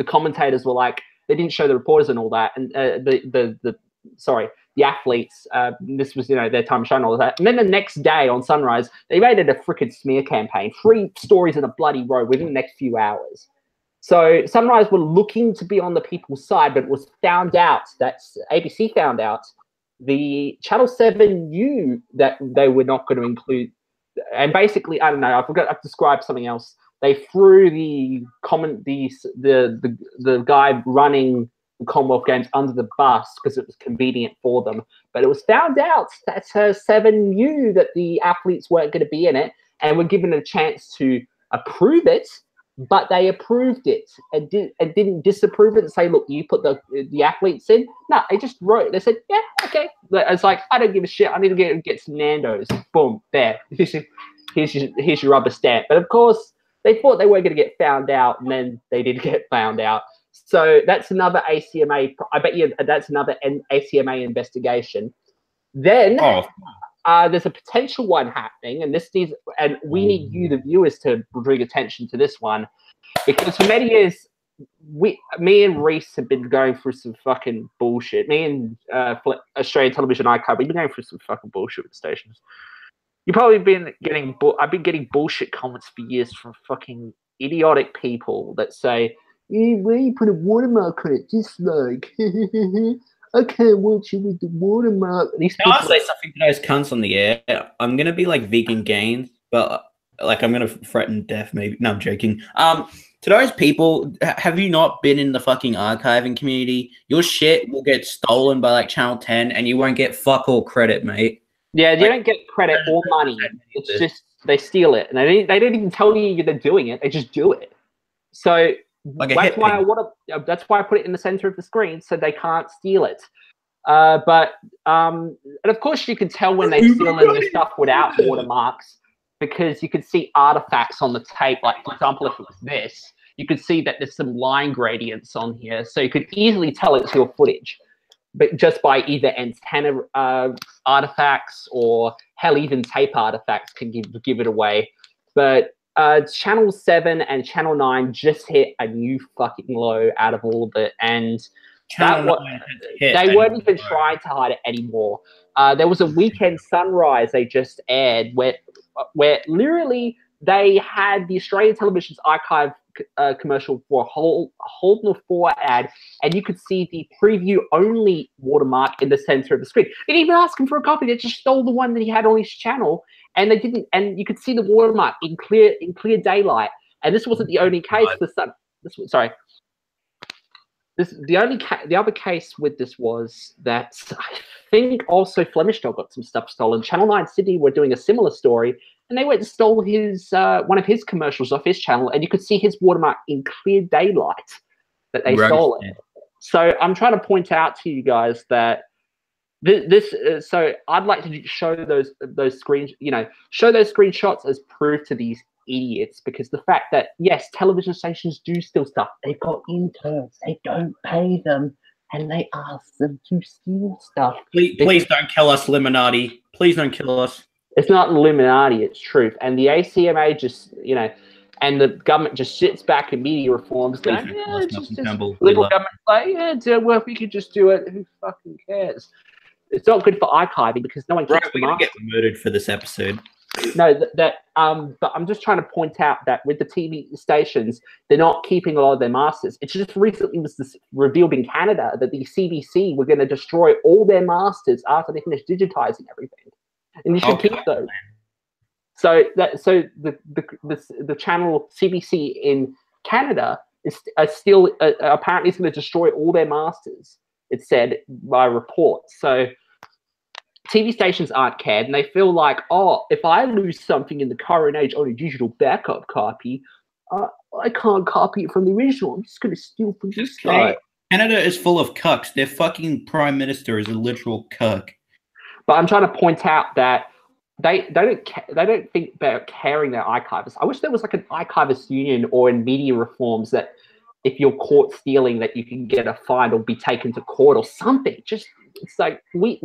commentators were like, they didn't show the reporters and all that, and the athletes. This was their time to shine, all of that. And then the next day on Sunrise, they made it a freaking smear campaign, 3 stories in a bloody row within the next few hours. So Sunrise were looking to be on the people's side, but it was found out that ABC found out the Channel 7 knew that they were not going to include, and basically, I don't know, I forgot, I've described something else. They threw the guy running the Commonwealth Games under the bus because it was convenient for them. But it was found out that 7 knew that the athletes weren't going to be in it and were given a chance to approve it. But they approved it and didn't disapprove it and say, look, you put the athletes in. No, they just wrote it. They said, yeah, okay. It's like, I don't give a shit. I need to get some Nando's. Boom, there. Here's your rubber stamp. But of course, they thought they weren't going to get found out, and then they did get found out. So that's another ACMA. I bet you that's another ACMA investigation. Then there's a potential one happening, and we need you, the viewers, to bring attention to this one, because for many years, me and Reese have been going through some fucking bullshit. Me and Australian Television Archive, we've been going through some fucking bullshit with the stations. You've probably been getting. I've been getting bullshit comments for years from fucking idiotic people that say, "Yeah, why you put a watermark on it? Dislike." I can't watch you with the watermark. These Can I people. say something to those cunts on the air? I'm gonna be like vegan gains, but like I'm gonna threaten death. Maybe no, I'm joking. To those people, have you not been in the fucking archiving community? Your shit will get stolen by like Channel 10, and you won't get fuck all credit, mate. Yeah, you Like, don't get credit or money. It's just they steal it, and they don't even tell you they're doing it. They just do it. So like a that's hit why piece. that's why I put it in the center of the screen so they can't steal it. And of course you can tell when they've stolen the stuff without watermarks because you could see artifacts on the tape. Like for example, if it was this, you could see that there's some line gradients on here, so you could easily tell it's your footage. But just by either antenna artifacts or hell, even tape artifacts can give it away. But Channel 7 and Channel 9 just hit a new fucking low out of all of it. And Channel 9 they weren't even trying to hide it anymore. There was a Weekend Sunrise they just aired where literally they had the Australian Television's archive commercial for a Holden 4 ad, and you could see the preview only watermark in the center of the screen. They didn't even ask him for a copy. They just stole the one that he had on his channel, and they didn't. And you could see the watermark in clear daylight. And this wasn't the only case for some. The other case with this was that I think also Flemish Dog got some stuff stolen. Channel 9 Sydney were doing a similar story, and they went and stole his one of his commercials off his channel, and you could see his watermark in clear daylight that they stole it. So I'm trying to point out to you guys that so I'd like to show those screenshots as proof to these idiots, because the fact that yes, television stations do steal stuff. They've got interns. They don't pay them, and they ask them to steal stuff. Please don't kill us, Illuminati. Please don't kill us. It's not Illuminati. It's truth. And the ACMA just and the government just sits back in media reforms, going, yeah, just liberal government like, yeah, well, we could just do it. Who fucking cares? It's not good for archiving because no one keeps we're gonna get murdered for this episode. No, but I'm just trying to point out that with the TV stations, they're not keeping a lot of their masters. It just recently was revealed in Canada that the CBC were going to destroy all their masters after they finished digitizing everything, and you should keep those. So the channel CBC in Canada is still apparently is going to destroy all their masters. It said by report. So TV stations aren't cared, and they feel like, oh, if I lose something in the current age on a digital backup copy, I can't copy it from the original. I'm just going to steal from this guy. Canada is full of cucks. Their fucking prime minister is a literal cuck. But I'm trying to point out that they don't think they're caring their archivists. I wish there was like an archivist union or in media reforms that if you're caught stealing, that you can get a fine or be taken to court or something. Just it's like we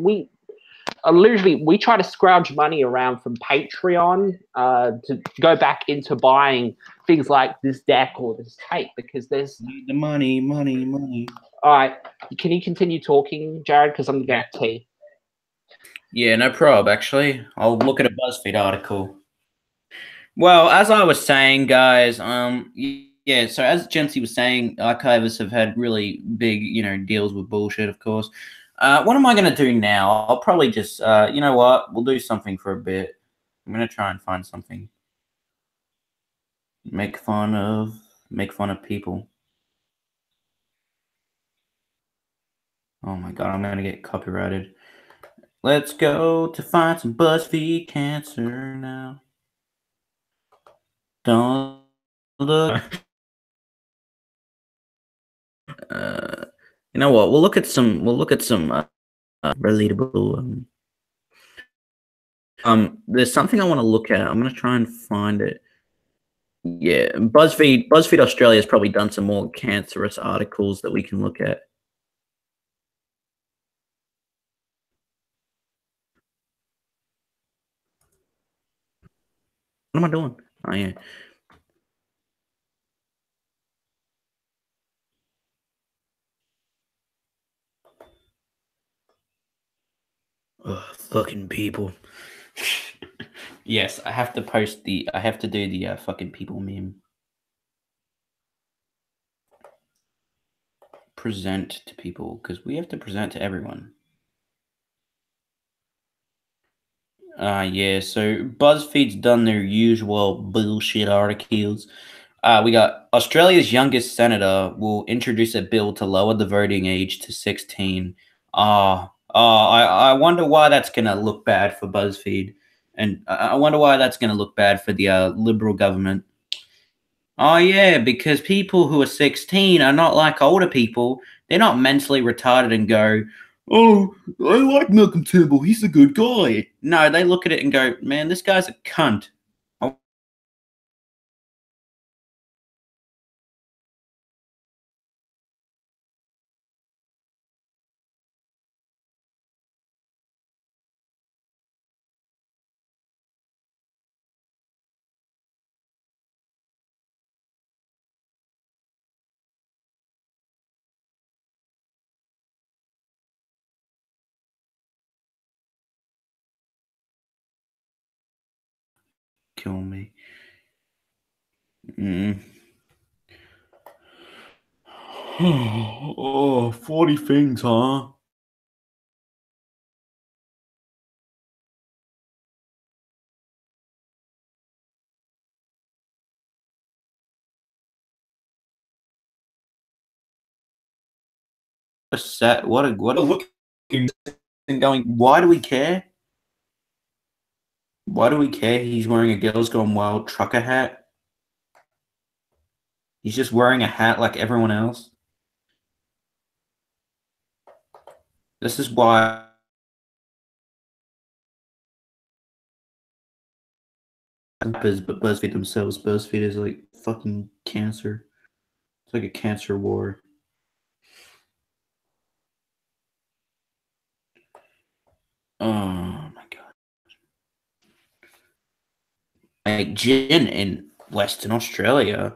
literally we try to scrounge money around from Patreon to go back into buying things like this deck or this tape because there's the money. All right, can you continue talking, Jared? Because I'm gonna get tea. Yeah, no prob. Actually, I'll look at a BuzzFeed article. Well, as I was saying, guys, yeah. So as Jency was saying, archivists have had really big, deals with bullshit. Of course. What am I going to do now? I'll probably just, you know what? We'll do something for a bit. I'm going to try and find something. Make fun of people. Oh my God, I'm going to get copyrighted. Let's go to find some BuzzFeed cancer now. Don't look. You know what? We'll look at some relatable. There's something I want to look at. I'm gonna try and find it. Yeah, BuzzFeed Australia has probably done some more cancerous articles that we can look at. What am I doing? Oh yeah. Ugh, fucking people. Yes, I have to do the fucking people meme. present to people because we have to present to everyone. Yeah, so BuzzFeed's done their usual bullshit articles. We got Australia's youngest senator will introduce a bill to lower the voting age to 16. I wonder why that's going to look bad for BuzzFeed. And I wonder why that's going to look bad for the Liberal government. Oh, yeah, because people who are 16 are not like older people. They're not mentally retarded and go, oh, I like Malcolm Turnbull. He's a good guy. No, they look at it and go, man, this guy's a cunt. Kill me. Oh, 40 things, huh? A set. What a look and going. Why do we care? Why do we care? He's wearing a Girls Gone Wild trucker hat. He's just wearing a hat like everyone else. This is why. But BuzzFeed themselves. BuzzFeed is like fucking cancer. It's like a cancer war. Oh my god. Like gin in Western Australia.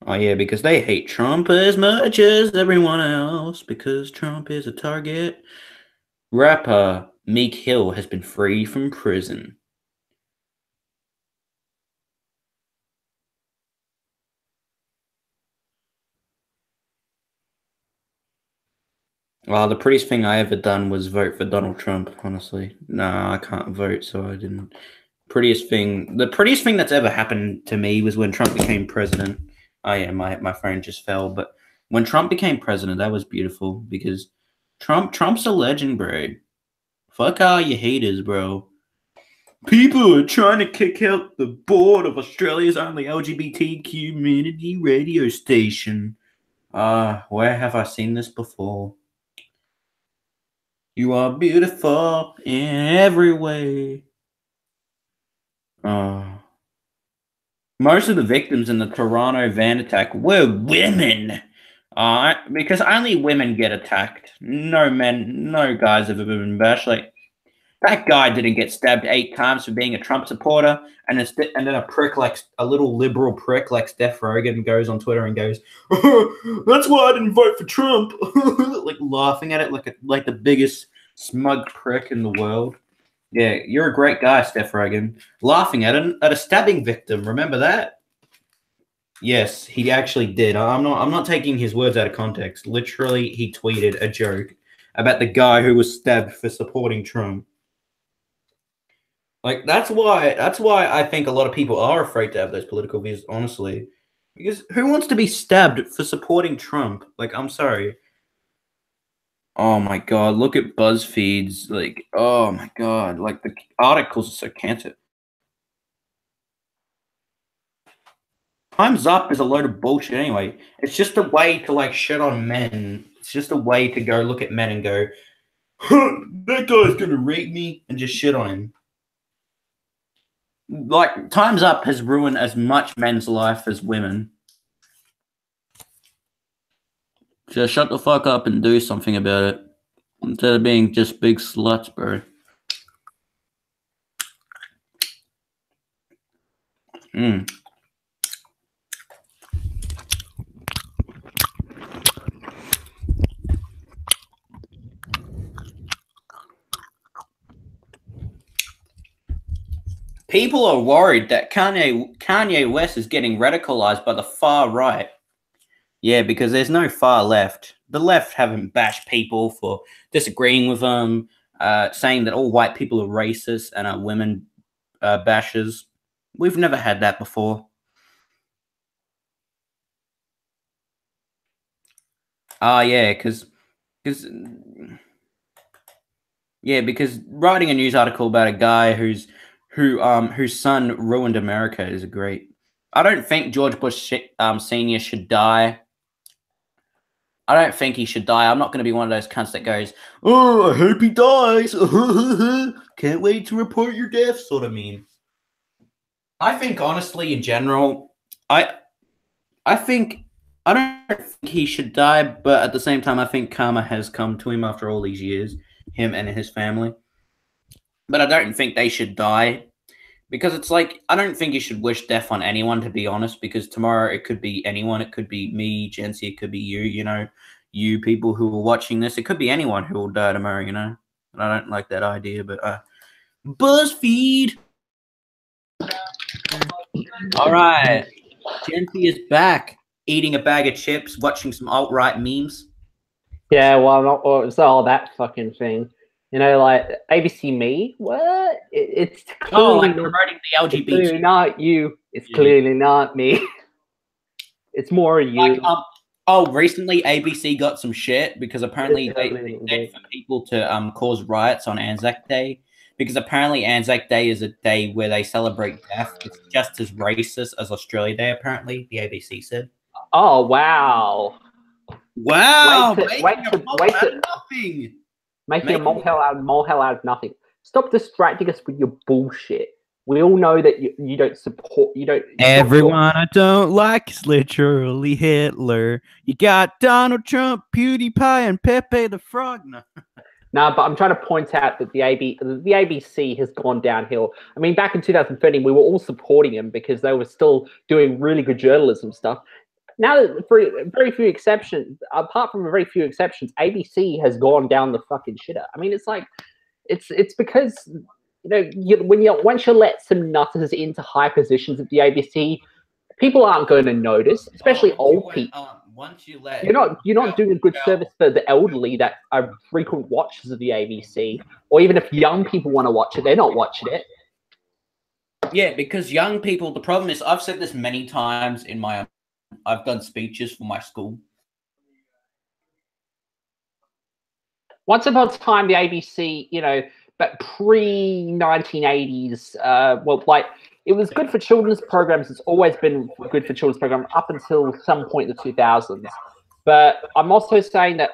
Oh yeah, because they hate Trump as much as everyone else because Trump is a target. Rapper Meek Hill has been freed from prison. Well, the prettiest thing I ever done was vote for Donald Trump, honestly. No, I can't vote, so I didn't. The prettiest thing that's ever happened to me was when Trump became president. Oh yeah, my phone just fell. But when Trump became president, that was beautiful because Trump's a legend, bro. Fuck all you haters, bro. People are trying to kick out the board of Australia's only LGBT community radio station. Where have I seen this before? You are beautiful in every way. Most of the victims in the Toronto van attack were women. Because only women get attacked. No men, no guys have ever been bashed. Like, that guy didn't get stabbed 8 times for being a Trump supporter, and then a prick like a little liberal prick like Steph Rogan goes on Twitter and goes, "That's why I didn't vote for Trump," like laughing at it like the biggest smug prick in the world. Yeah, you're a great guy, Steph Rogan. Laughing at a stabbing victim. Remember that? Yes, he actually did. I'm not taking his words out of context. Literally, he tweeted a joke about the guy who was stabbed for supporting Trump. Like that's why I think a lot of people are afraid to have those political views, honestly. Because who wants to be stabbed for supporting Trump? Like, I'm sorry. Oh my god, look at BuzzFeed's like oh my god, like the articles are so cancer. Time's Up is a load of bullshit anyway. It's just a way to like shit on men. It's just a way to go look at men and go, huh, that guy's gonna rape me and just shit on him. Like Time's Up has ruined as much men's life as women. Just shut the fuck up and do something about it. Instead of being just big sluts, bro. People are worried that Kanye West is getting radicalized by the far right. Yeah, because there's no far left. The left haven't bashed people for disagreeing with them, saying that all white people are racist and are women bashers. We've never had that before. Yeah, because writing a news article about a guy whose son ruined America is great. I don't think George Bush Senior should die. I don't think he should die. I'm not going to be one of those cunts that goes, "Oh, I hope he dies. Can't wait to report your death," sort of meme. I think, honestly, in general, I think I don't think he should die, but at the same time, I think karma has come to him after all these years, him and his family. But I don't think they should die. Because it's like, I don't think you should wish death on anyone, to be honest, because tomorrow it could be anyone. It could be me, Jency, it could be you, you people who are watching this. It could be anyone who will die tomorrow, And I don't like that idea, but BuzzFeed. All right. Jency is back, eating a bag of chips, watching some alt-right memes. Yeah, well, it's all that fucking thing. Like ABC Me, what? It's clearly promoting the LGBT. It's clearly not you. It's clearly not me. It's more you. Recently ABC got some shit because apparently they said for people to cause riots on Anzac Day, because apparently Anzac Day is a day where they celebrate death. It's just as racist as Australia Day, apparently, the ABC said. Oh, wow. Wow! Making a molehill out of nothing. Stop distracting us with your bullshit. We all know that you don't support. Everyone I don't like is literally Hitler. You got Donald Trump, PewDiePie, and Pepe the Frog. No, but I'm trying to point out that the ABC has gone downhill. I mean, back in 2013, we were all supporting him because they were still doing really good journalism stuff. Now, for very few exceptions, apart from very few exceptions, ABC has gone down the fucking shitter. I mean, it's like, it's because once you let some nutters into high positions at the ABC, people aren't going to notice, especially old people. Once you let you're not doing a good service for the elderly that are frequent watchers of the ABC, or even if young people want to watch it, they're not watching it. Yeah, because young people, the problem is, I've said this many times I've done speeches for my school. Once upon a time, the ABC, but pre-1980s, it was good for children's programs. It's always been good for children's programs up until some point in the 2000s. But I'm also saying that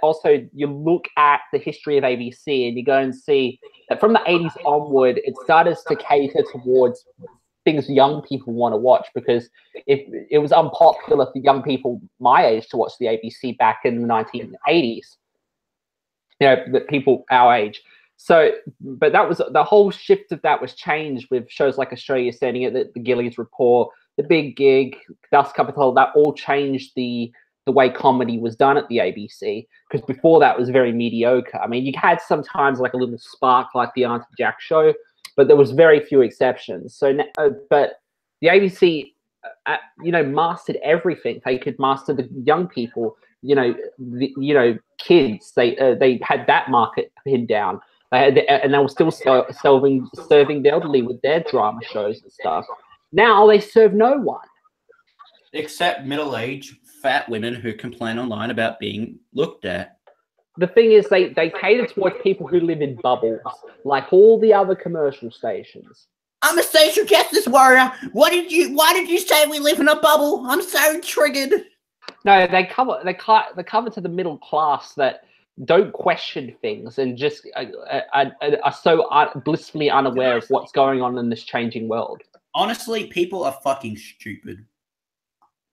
you look at the history of ABC and you go and see that from the 80s onward, it started to cater towards things young people want to watch, because it was unpopular for young people my age to watch the ABC back in the 1980s. The people our age. So, but that was the whole shift of that was changed with shows like Australia Standing It, the Gillies Report, The Big Gig, Dust Capital. That all changed the way comedy was done at the ABC, because before that was very mediocre. I mean, you had sometimes like a little spark like the Auntie Jack Show, but there was very few exceptions. So, but the ABC, mastered everything. They could master the young people. Kids. They had that market pinned down. And they were still serving the elderly with their drama shows and stuff. Now they serve no one, except middle-aged fat women who complain online about being looked at. The thing is, they cater towards people who live in bubbles, like all the other commercial stations. I'm a social justice warrior. Why did you say we live in a bubble? I'm so triggered. No, they cover to the middle class that don't question things and just are so blissfully unaware of what's going on in this changing world. Honestly, people are fucking stupid.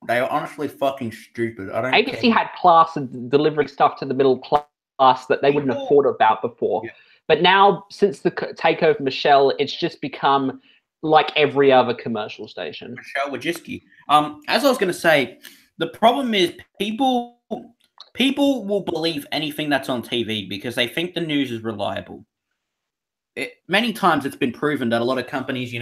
They are honestly fucking stupid. ABC had class and delivering stuff to the middle class that they wouldn't have thought about before. Yeah. But now, since the takeover of Michelle, it's just become like every other commercial station. Michelle Wojcicki. As I was going to say, the problem is people will believe anything that's on TV because they think the news is reliable. Many times it's been proven that a lot of companies,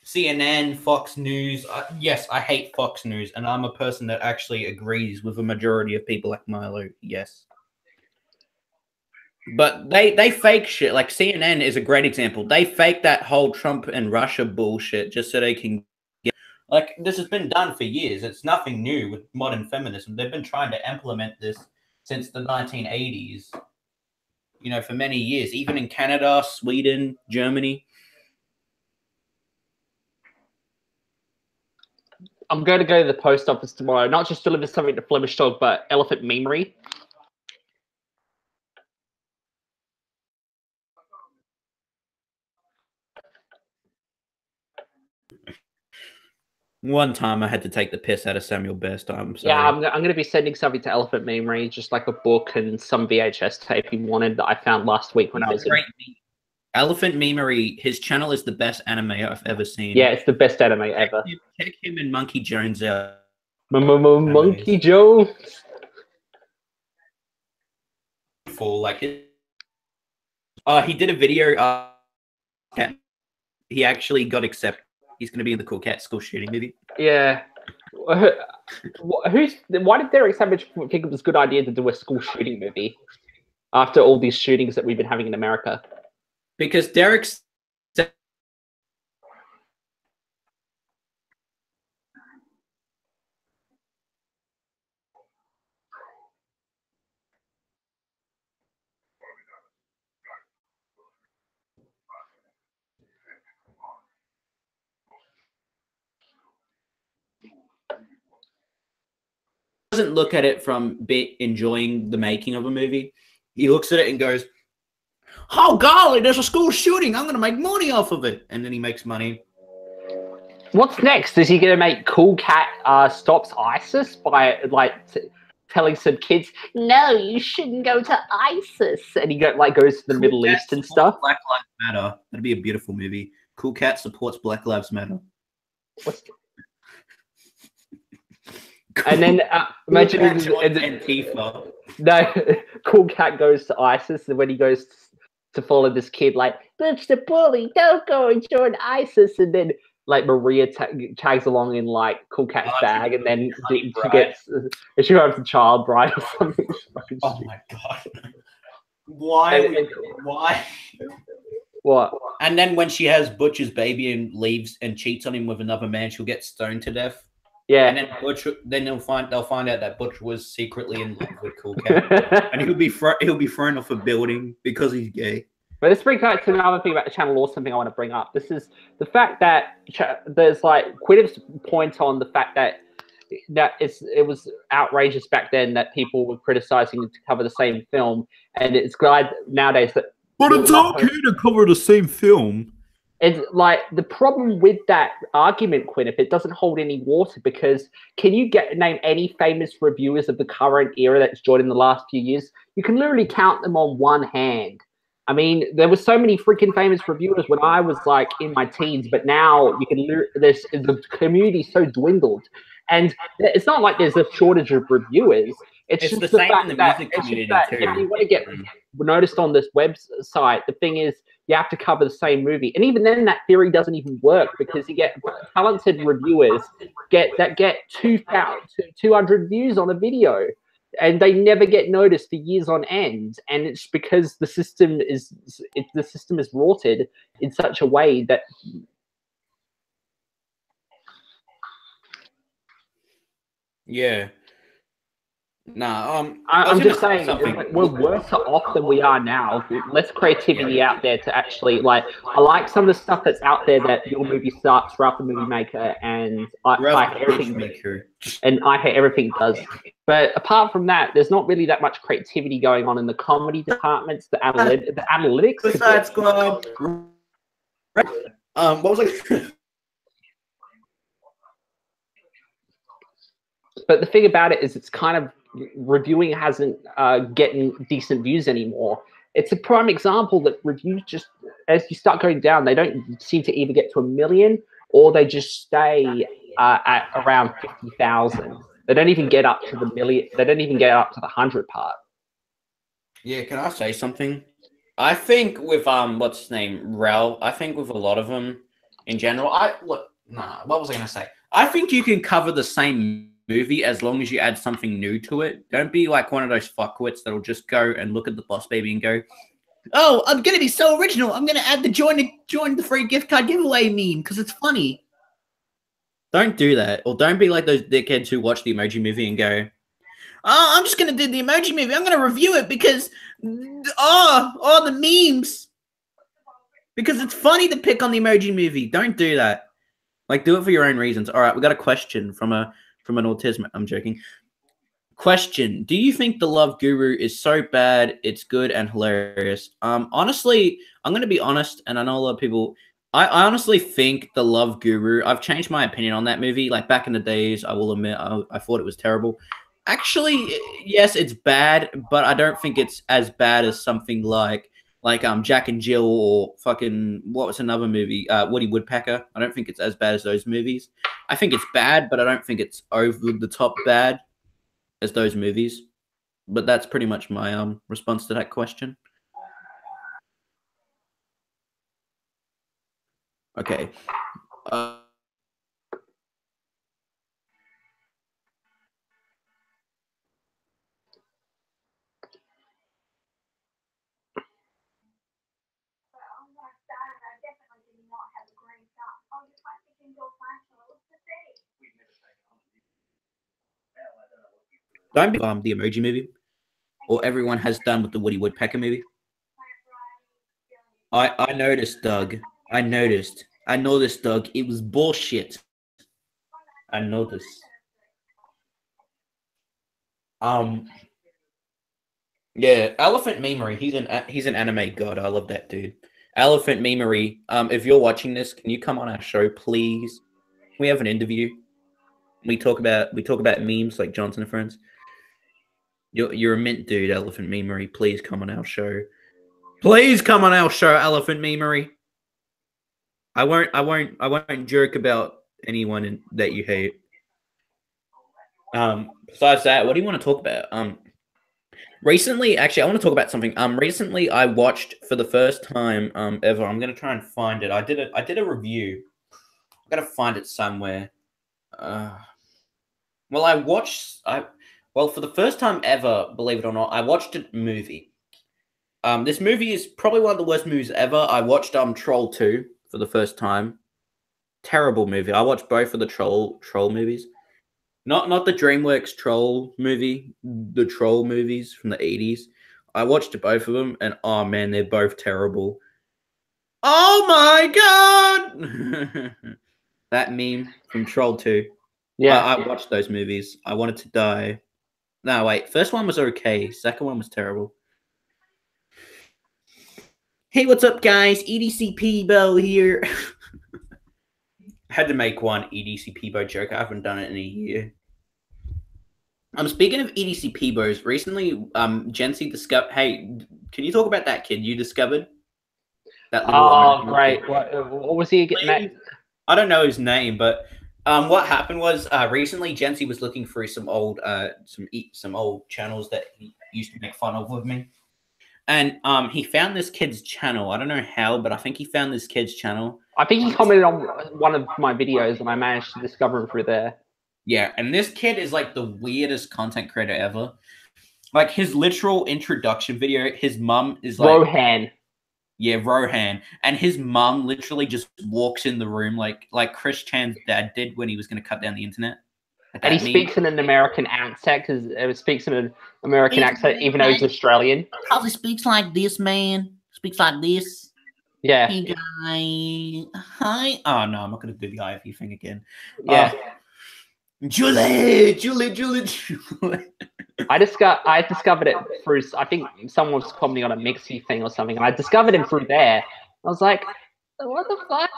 CNN, Fox News. Yes, I hate Fox News, and I'm a person that actually agrees with a majority of people like Milo. Yes. But they fake shit. Like CNN is a great example. They fake that whole Trump and Russia bullshit just so they can get. Like, this has been done for years. It's nothing new with modern feminism. They've been trying to implement this since the 1980s. You know, for many years, even in Canada, Sweden, Germany. I'm going to go to the post office tomorrow, not just deliver something to Flemish Dog, but elephant memery. One time I had to take the piss out of Samuel Best. I'm sorry. Yeah, I'm going to be sending something to Elephant Memory, just like a book and some VHS tape he wanted that I found last week when I was in. Elephant Memory, his channel is the best anime I've ever seen. Yeah, it's the best anime ever. Check him and Monkey Jones out. Monkey Jones. For like, he did a video. He actually got accepted. He's going to be in the Cool Cat school shooting movie. Yeah. Why did Derek Savage think it was a good idea to do a school shooting movie after all these shootings that we've been having in America? Because Derek doesn't look at it from enjoying the making of a movie. He looks at it and goes, "Oh golly, there's a school shooting. I'm going to make money off of it." And then he makes money. What's next? Is he going to make Cool Cat stops ISIS by telling some kids, "No, you shouldn't go to ISIS," and he goes to the Middle East and stuff? Black Lives Matter. That'd be a beautiful movie. Cool Cat supports Black Lives Matter. And then imagine Antifa. No, Cool Cat goes to ISIS, and when he goes to follow this kid, "Butch the bully, don't go and join ISIS," and then Maria tags along in Cool Cat's bag, and then she gets she runs a child bride or something. Oh my god! Why? Why? What? And then when she has Butch's baby and leaves and cheats on him with another man, she'll get stoned to death. Yeah, and then they'll find out that Butch was secretly in love with Cool Cat, and he'll be thrown off a building because he's gay. But this brings back to another thing about the channel law. Something I want to bring up. This is the fact that there's Quiddiv's point on the fact that it was outrageous back then that people were criticizing to cover the same film, and it's glad nowadays that. But it's okay to cover the same film. It's the problem with that argument, Quinn, if it doesn't hold any water, because can you name any famous reviewers of the current era that's joined in the last few years? You can literally count them on one hand. I mean, there were so many freaking famous reviewers when I was in my teens, but now the community so dwindled, and it's not like there's a shortage of reviewers. It's just the same in the music community too. If you want to get noticed on this website, the thing is you have to cover the same movie, and even then, that theory doesn't even work because you get talented reviewers get 200 views on a video, and they never get noticed for years on end. And it's because the system is rorted in such a way that. Yeah. I'm just saying we're worse off than we are now. Less creativity out there to actually I like some of the stuff that's out there that Your Movie Sucks, Ralph the Movie Maker, and I Hate Everything, and I Hate Everything does. But apart from that, there's not really that much creativity going on in the comedy departments, the analytics. Besides, what was I? But the thing about it is, it's kind of reviewing hasn't getting decent views anymore. It's a prime example that reviews just, as you start going down, they don't seem to either get to 1 million or they just stay at around 50,000. They don't even get up to the million. They don't even get up to the 100 part. Yeah, can I say something? I think with what's his name, Rel. I think with a lot of them, in general. What was I going to say? I think you can cover the same movie as long as you add something new to it. Don't be like one of those fuckwits that'll just go and look at the Boss Baby and go, "Oh, I'm gonna be so original. I'm gonna add the join the free gift card giveaway meme because it's funny." Don't do that, or don't be like those dickheads who watch the Emoji Movie and go, "Oh, I'm just gonna do the Emoji Movie. I'm gonna review it because the memes because it's funny to pick on the Emoji Movie." Don't do that. Like, do it for your own reasons. All right, we got a question from an autism. I'm joking. Question: do you think The Love Guru is so bad it's good and hilarious? Honestly, I'm gonna be honest, and I know a lot of people. I honestly think The Love Guru. I've changed my opinion on that movie. Like back in the days, I will admit, I thought it was terrible. Actually, yes, it's bad, but I don't think it's as bad as something like Jack and Jill or fucking what was another movie? Woody Woodpecker. I don't think it's as bad as those movies. I think it's bad, but I don't think it's over the top bad as those movies. But that's pretty much my response to that question. Okay. Don't be the Emoji Movie, or everyone has done with the Woody Woodpecker movie. I noticed, Doug. I noticed, Doug. It was bullshit. I noticed. Yeah, Elephant Memery. He's an anime god. I love that dude. Elephant Memery. If you're watching this, can you come on our show, please? We have an interview. We talk about memes like Johnson and Friends. You're a mint dude, Elephant Memery. Please come on our show. Please come on our show, Elephant Memery. I won't joke about anyone that you hate. Besides that, what do you want to talk about? Recently, actually, I want to talk about something. Recently I watched for the first time ever. I'm gonna try and find it. I did a review. I gotta find it somewhere. Well, for the first time ever, believe it or not, I watched a movie. This movie is probably one of the worst movies ever. I watched Troll 2 for the first time. Terrible movie. I watched both of the Troll movies. Not the DreamWorks Troll movie, the Troll movies from the 80s. I watched both of them, and oh man, they're both terrible. Oh my god! That meme from Troll 2. Yeah, I watched those movies. I wanted to die. No, wait. First one was okay. Second one was terrible. Hey, what's up, guys? EDC Peebo here. I had to make one EDC Peebo joke. I haven't done it in a year. Speaking of EDC Peebos, recently, Jency discovered. Hey, can you talk about that kid you discovered? That little great. What was he getting? I don't know his name, but what happened was recently Jency was looking through some old channels that he used to make fun of with me, and he found this kid's channel. I don't know how, but I think he found this kid's channel. I think he commented on one of my videos, and I managed to discover him through there. Yeah, and this kid is like the weirdest content creator ever. Like his literal introduction video, his mum is like Rohan. Yeah, Rohan. And his mum literally just walks in the room like Chris Chan's dad did when he was going to cut down the internet. And he speaks in an American accent because it speaks in an American accent, even though he's Australian. Probably speaks like this, man. Speaks like this. Yeah. Hey, guy. Hi. Oh, no, I'm not going to do the IFE thing again. Yeah. Julie. I discovered it through. I think someone was commenting on a Mixie thing or something, and I discovered him through there. I was like, "What the fuck?"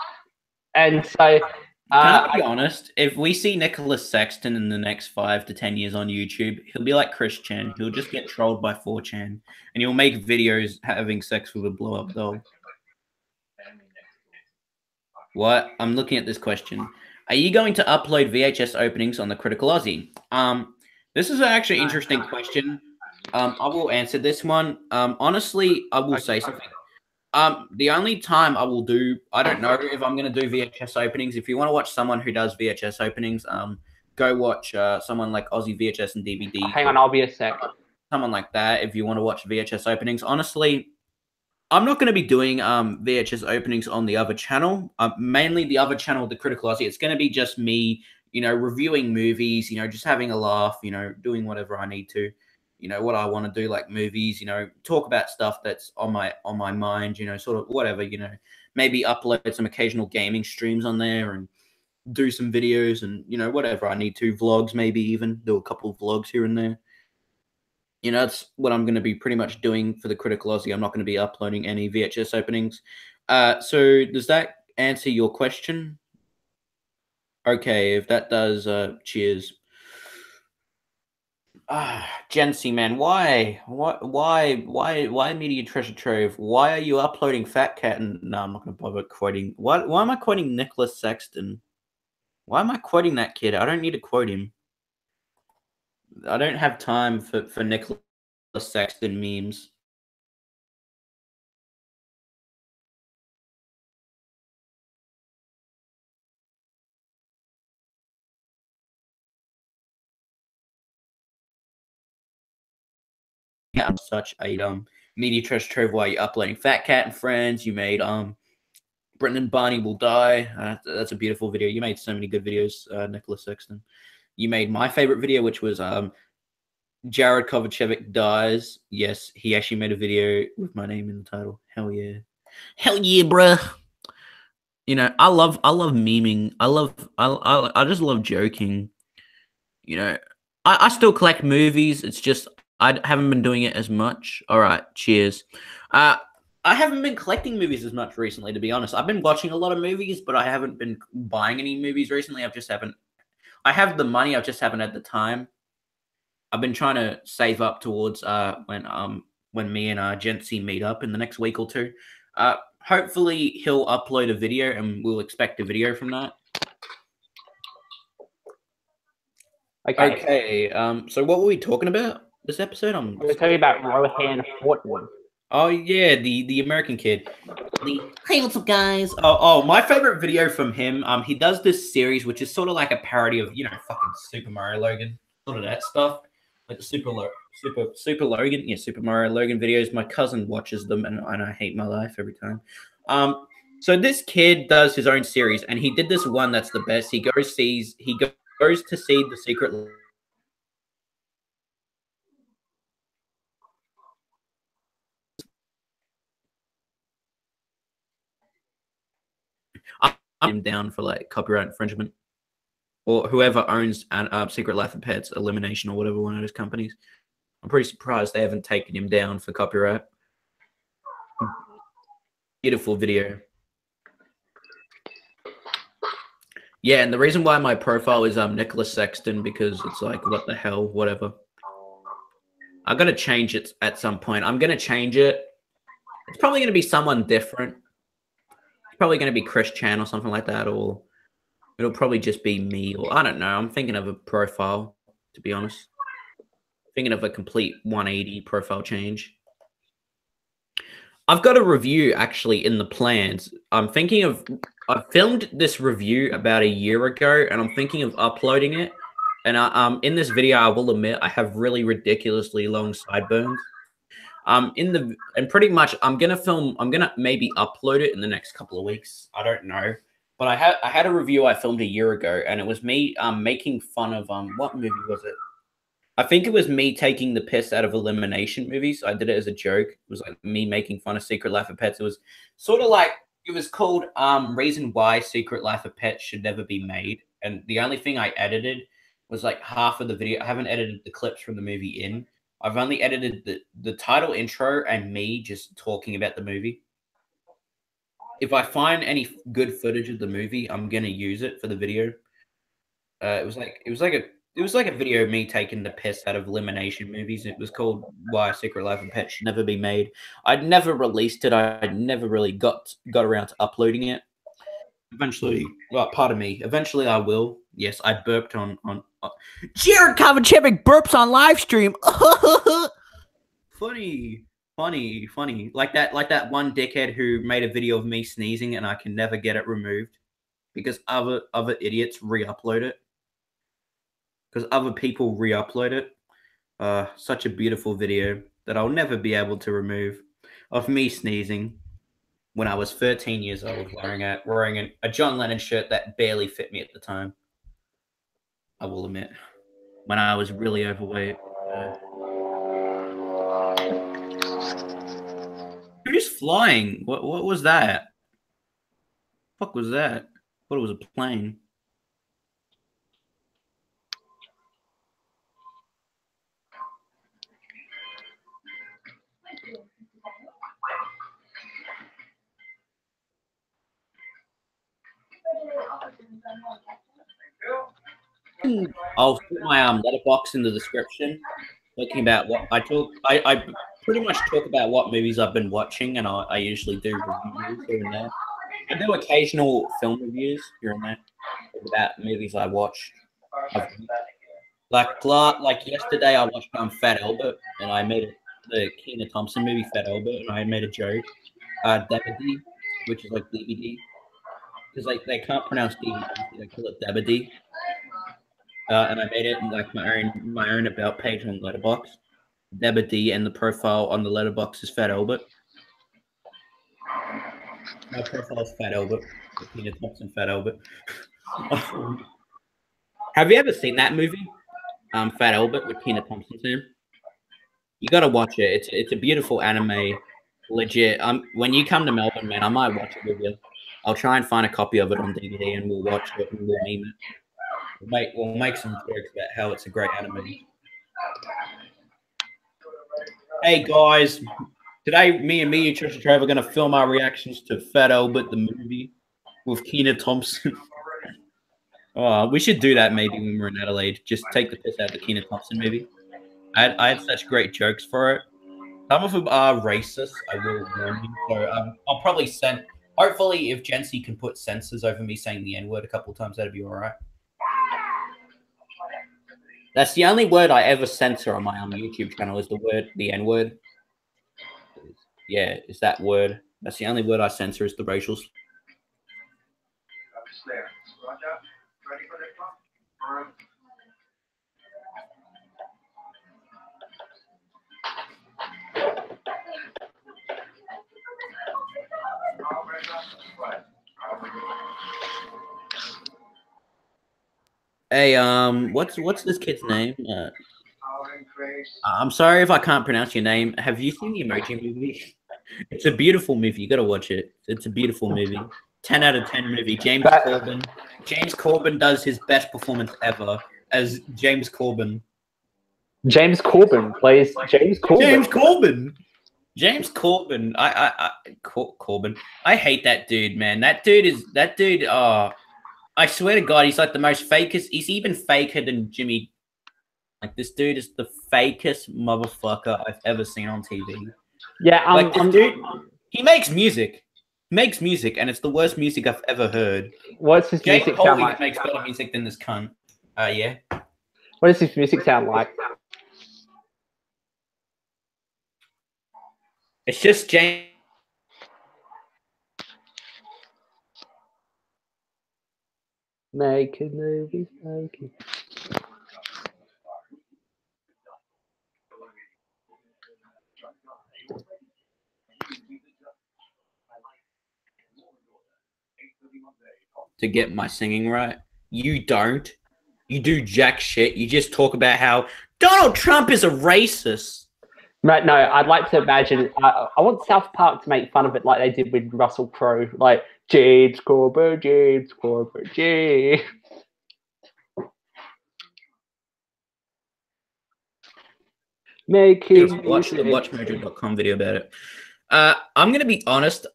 And so, can I be honest? If we see Nicholas Sexton in the next 5 to 10 years on YouTube, he'll be like Chris Chan. He'll just get trolled by 4chan, and he'll make videos having sex with a blow-up doll. What? I'm looking at this question. Are you going to upload VHS openings on the Critical Aussie? This is actually an interesting question. I will answer this one. Honestly, I will say something. The only time I will do, I don't know if I'm going to do VHS openings. If you want to watch someone who does VHS openings, go watch someone like Aussie VHS and DVD. Hang on, I'll be a sec. Someone like that. If you want to watch VHS openings, honestly, I'm not going to be doing VHS openings on the other channel. Mainly the other channel, the Critical Aussie. It's going to be just me, reviewing movies. Just having a laugh. Doing whatever I need to. What I want to do, like movies. Talk about stuff that's on my mind. Sort of whatever. Maybe upload some occasional gaming streams on there and do some videos and whatever I need to. Vlogs, maybe even do a couple of vlogs here and there. That's what I'm going to be pretty much doing for the Critical Aussie. I'm not going to be uploading any VHS openings. So does that answer your question? Okay, if that does, cheers. Jency, man, why Media Treasure Trove? Why are you uploading Fat Cat? And no, I'm not going to bother quoting. Why am I quoting Nicholas Sexton? Why am I quoting that kid? I don't need to quote him. I don't have time for Nicholas Sexton memes. Yeah, I'm such a Media Treasure Trove while you're uploading Fat Cat and Friends. You made Brendan and Barney Will Die. That's a beautiful video. You made so many good videos, Nicholas Sexton. You made my favorite video, which was Jared Kovacevic Dies. Yes, he actually made a video with my name in the title. Hell yeah. Hell yeah, bruh. I love memeing. I just love joking. I still collect movies. It's just I haven't been doing it as much. All right, cheers. I haven't been collecting movies as much recently, to be honest. I've been watching a lot of movies, but I haven't been buying any movies recently. I have the money, I just haven't had the time. I've been trying to save up towards when me and Jency meet up in the next week or two. Hopefully he'll upload a video and we'll expect a video from that. Okay. So what were we talking about this episode? I'm going to tell you about Rohan Horton. Oh yeah, the American kid. Hey, what's up, guys? Oh, my favorite video from him. He does this series which is sort of like a parody of fucking Super Mario Logan, sort of that stuff, like the Super Logan, yeah, Super Mario Logan videos. My cousin watches them, and I hate my life every time. So this kid does his own series, and he did this one that's the best. He goes to see the secret. I'm down for like copyright infringement, or whoever owns Secret Life of Pets, Elimination, or whatever one of those companies. I'm pretty surprised they haven't taken him down for copyright. Beautiful video. Yeah, and the reason why my profile is Nicholas Sexton, because it's like, what the hell, whatever. I'm gonna change it at some point. I'm gonna change it. It's probably gonna be someone different. It's probably gonna be Chris Chan or something like that, or it'll probably just be me, or I don't know. I'm thinking of a profile, to be honest. Thinking of a complete 180 profile change. I've got a review actually in the plans. I filmed this review about a year ago, and I'm thinking of uploading it. And in this video, I will admit I have really ridiculously long sideburns. And pretty much I'm gonna maybe upload it in the next couple of weeks. I don't know. But I had a review I filmed a year ago, and it was me making fun of what movie was it? I think it was me taking the piss out of elimination movies. I did it as a joke. It was like me making fun of Secret Life of Pets. It was sort of like, it was called Reason Why Secret Life of Pets Should Never Be Made. And the only thing I edited was like half of the video. I haven't edited the clips from the movie in. I've only edited the title intro and me just talking about the movie. If I find any good footage of the movie, I'm gonna use it for the video. It was like a video of me taking the piss out of elimination movies. It was called Why Secret Life of Pets Should Never Be Made. I'd never released it. I'd never really got around to uploading it. Eventually, well, pardon me. Eventually, I will. Yes, I burped on Jared Kovacevic burps on live stream. Funny. funny. Like that one dickhead who made a video of me sneezing and I can never get it removed because other idiots re-upload it. Because other people re-upload it. Such a beautiful video that I'll never be able to remove of me sneezing when I was 13 years old, wearing a John Lennon shirt that barely fit me at the time. I will admit, when I was really overweight. Who's flying? What was that? Fuck was that? I thought it was a plane. I'll put my letterbox in the description, talking about what I talk. I pretty much talk about what movies I've been watching, and I usually do reviews here and there. I do occasional film reviews here and there about movies I watched. Like yesterday, I watched Fat Albert, and I made the Keena Thompson movie Fat Albert, and I made a joke. DVD, which is like DVD, because like they can't pronounce DVD, so they call it DVD. And I made it in like my own about page on Letterboxd. DVD, and the profile on the Letterboxd is Fat Albert. My profile is Fat Albert. Keena Thompson Fat Albert. Have you ever seen that movie? Fat Albert with Keena Thompson in. You gotta watch it. It's a beautiful anime. Legit. When you come to Melbourne, man, I might watch it with you. I'll try and find a copy of it on DVD and we'll watch it and we'll meme it. We'll make some jokes about how it's a great anime. Hey guys, today me and Treasure Trove are gonna film our reactions to Fat Albert the movie with Keena Thompson. Oh, we should do that maybe when we're in Adelaide. Just take the piss out of the Keena Thompson movie. I had such great jokes for it. Some of them are racist, I will warn you. So I'll probably send. Hopefully, if Jency can put censors over me saying the N word a couple times, that'd be all right. That's the only word I ever censor on my YouTube channel is the N word. Yeah, it's that word. That's the only word I censor is the racials. Hey, what's this kid's name? I'm sorry if I can't pronounce your name. Have you seen the Emoji Movie? It's a beautiful movie. You gotta watch it. It's a beautiful movie. 10 out of 10 movie. James Corbin. James Corbin does his best performance ever as James Corbin. James Corbin plays James Corbin. James Corbin. James Corbin. Corbin. I hate that dude, man. That dude. I swear to God, he's like the most fakest. He's even faker than Jimmy. Like this dude is the fakest motherfucker I've ever seen on TV. Yeah, like this dude, he makes music. Makes music, and it's the worst music I've ever heard. What's his music sound like? Makes better music than this cunt. Yeah. What does his music sound like? It's just James. Making movies, making. To get my singing right. You don't. You do jack shit. You just talk about how Donald Trump is a racist. Right, no, I'd like to imagine. I want South Park to make fun of it like they did with Russell Crowe, like James Corbin, James Corbin, James. Making watch the WatchMojo.com video about it. I'm gonna be honest.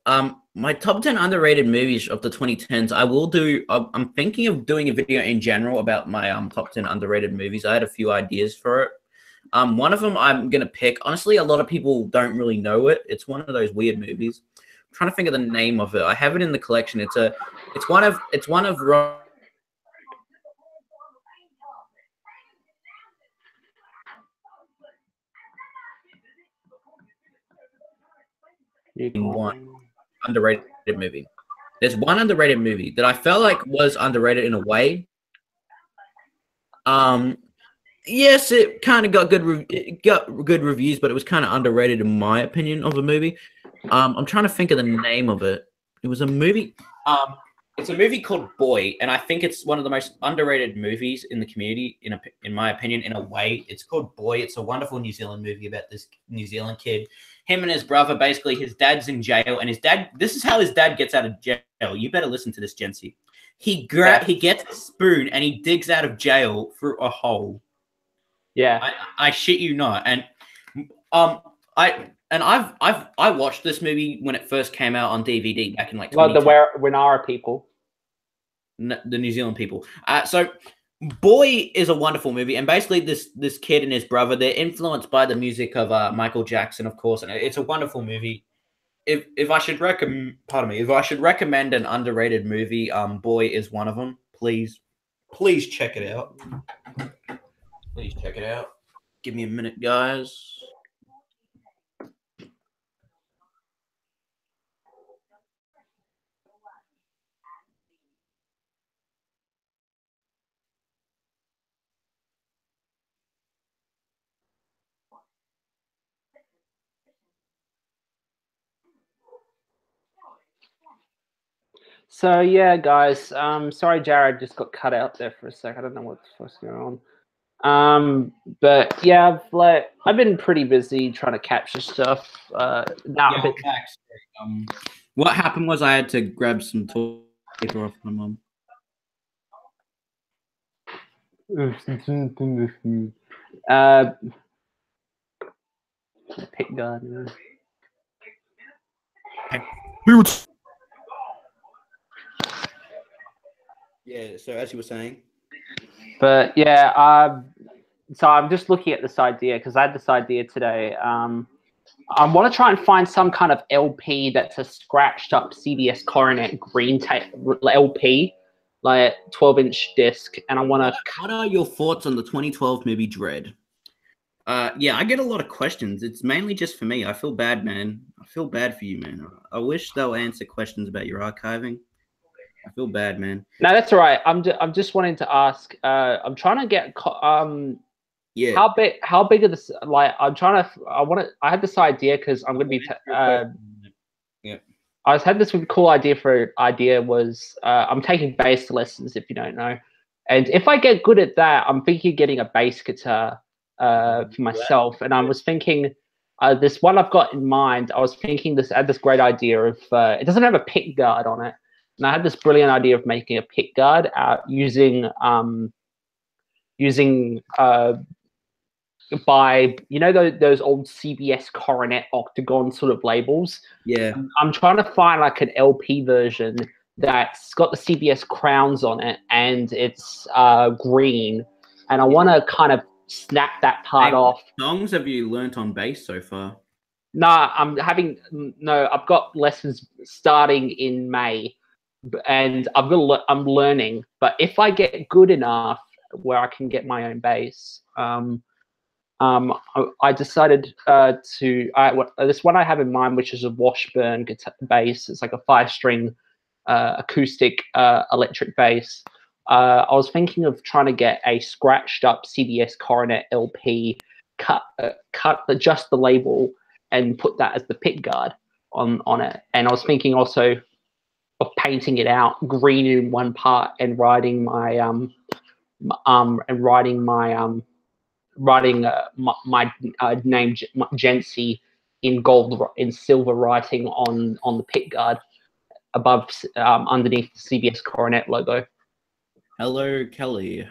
My top 10 underrated movies of the 2010s. I'm thinking of doing a video in general about my top 10 underrated movies. I had a few ideas for it. One of them I'm gonna pick. Honestly, a lot of people don't really know it. It's one of those weird movies. I'm trying to think of the name of it. I have it in the collection. It's one of one underrated movie. There's one underrated movie that I felt like was underrated in a way. Yes, it kind of got good reviews, but it was kind of underrated in my opinion of a movie. I'm trying to think of the name of it. It was a movie. It's a movie called Boy, and I think it's one of the most underrated movies in the community, in my opinion, in a way. It's called Boy. It's a wonderful New Zealand movie about this New Zealand kid. Him and his brother, basically, his dad's in jail, and his dad. This is how his dad gets out of jail. You better listen to this, Jency. He gets a spoon and he digs out of jail through a hole. Yeah, I shit you not, and I watched this movie when it first came out on DVD back in like 2010. the Winara people, The New Zealand people. So Boy is a wonderful movie, and basically this kid and his brother, they're influenced by the music of Michael Jackson, of course, and it's a wonderful movie. If I should recommend an underrated movie, Boy is one of them. Please check it out. Please check it out. Give me a minute, guys. So yeah, guys. Sorry, Jared just got cut out there for a sec. I don't know what the fuck's going on. But yeah, I've been pretty busy trying to capture stuff. What happened was I had to grab some toilet paper off my mom. Pick gun. Yeah, so as you were saying. But yeah, so I'm just looking at this idea because I had this idea today. I want to try and find some kind of LP that's a scratched up CBS Coronet green tape LP, like 12-inch disc, and I want to. What are your thoughts on the 2012 movie Dread? Yeah, I get a lot of questions. It's mainly just for me. I feel bad, man. I feel bad for you, man. I wish they'll answer questions about your archiving. I feel bad, man. No, that's all right. I'm just wanting to ask. I'm trying to get yeah. How big are this? Like, I had this idea because I'm going to be. Yeah. I had this cool idea was I'm taking bass lessons, if you don't know, and if I get good at that, I'm thinking of getting a bass guitar for myself. And I was thinking this one I've got in mind. I had this great idea of it doesn't have a pick guard on it, and I had this brilliant idea of making a pick guard using by those old CBS Coronet octagon sort of labels. Yeah, I'm trying to find like an LP version that's got the CBS crowns on it and it's green, and I want to kind of snap that part off. What songs have you learnt on bass so far? I've got lessons starting in May, and I'm learning. But if I get good enough where I can get my own bass, I decided this one I have in mind, which is a Washburn guitar bass. It's like a 5-string acoustic electric bass. I was thinking of trying to get a scratched up CBS Coronet LP, cut just the label and put that as the pick guard on it. And I was thinking also of painting it out green in one part and writing my name Jency in silver writing on the pick guard above underneath the CBS Coronet logo. Hello, Kelly.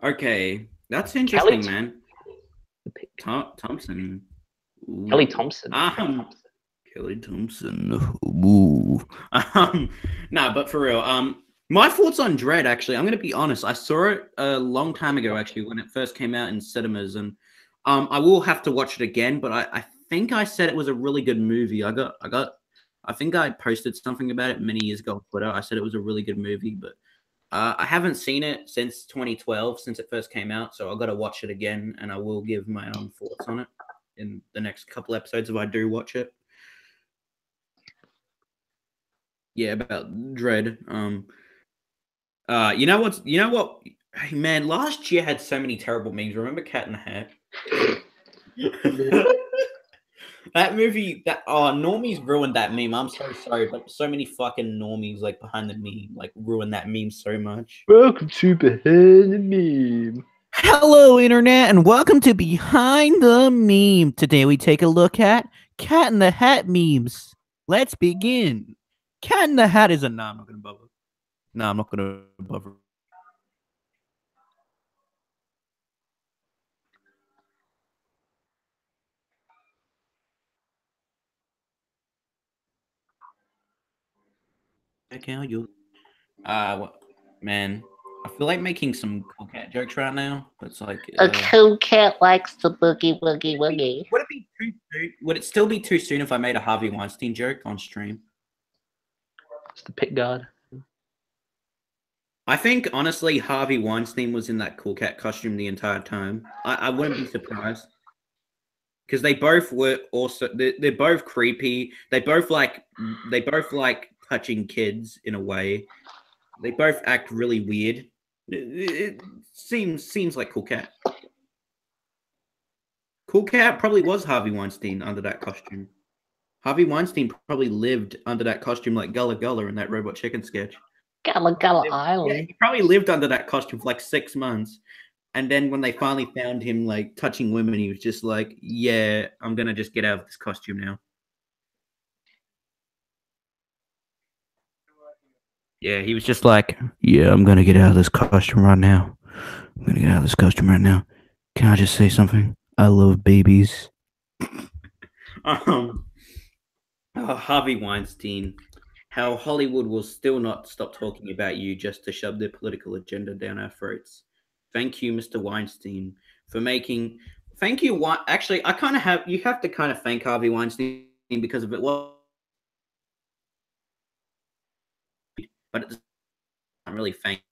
Okay, that's interesting, man. Thompson. Ooh. Kelly Thompson. Kelly Thompson. Ooh. No, but for real, my thoughts on Dread, actually, I'm going to be honest. I saw it a long time ago, actually, when it first came out in cinemas, and I will have to watch it again, but I think I said it was a really good movie. I think I posted something about it many years ago on Twitter. I said it was a really good movie, but I haven't seen it since 2012, since it first came out, so I've got to watch it again, and I will give my own thoughts on it. in the next couple episodes if I do watch it. Yeah, about Dread. You know what? Hey, man, last year had so many terrible memes. Remember Cat in the Hat? That movie, normies ruined that meme. I'm so sorry, but so many fucking normies like behind the meme, like ruined that meme so much. Welcome to Behind the Meme. Hello, internet, and welcome to Behind the Meme. Today we take a look at Cat in the Hat memes. Let's begin. Cat in the Hat is a no. I'm not gonna bother. No, I'm not gonna bother. Okay, you. What, man? I feel like making some cool cat jokes right now. But it's like A cool cat likes to boogie woogie woogie. Would it be too soon? Would it still be too soon if I made a Harvey Weinstein joke on stream? It's the pit guard. I think honestly, Harvey Weinstein was in that cool cat costume the entire time. I wouldn't be surprised because they both were also they're both creepy. They both like touching kids in a way. They both act really weird. It seems like Cool Cat. Cool Cat probably was Harvey Weinstein under that costume. Harvey Weinstein probably lived under that costume like Gullah Gullah in that Robot Chicken sketch. Gullah Gullah Yeah, Island. he probably lived under that costume for like 6 months. And then when they finally found him like touching women, he was just like, yeah, I'm going to just get out of this costume now. Yeah, he was just like, yeah, I'm going to get out of this costume right now. I'm going to get out of this costume right now. Can I just say something? I love babies. Harvey Weinstein. How Hollywood will still not stop talking about you just to shove their political agenda down our throats. Thank you, Mr. Weinstein, for making. Thank you. Actually, I kind of have. You have to kind of thank Harvey Weinstein because of it. Well, but it's not really thank.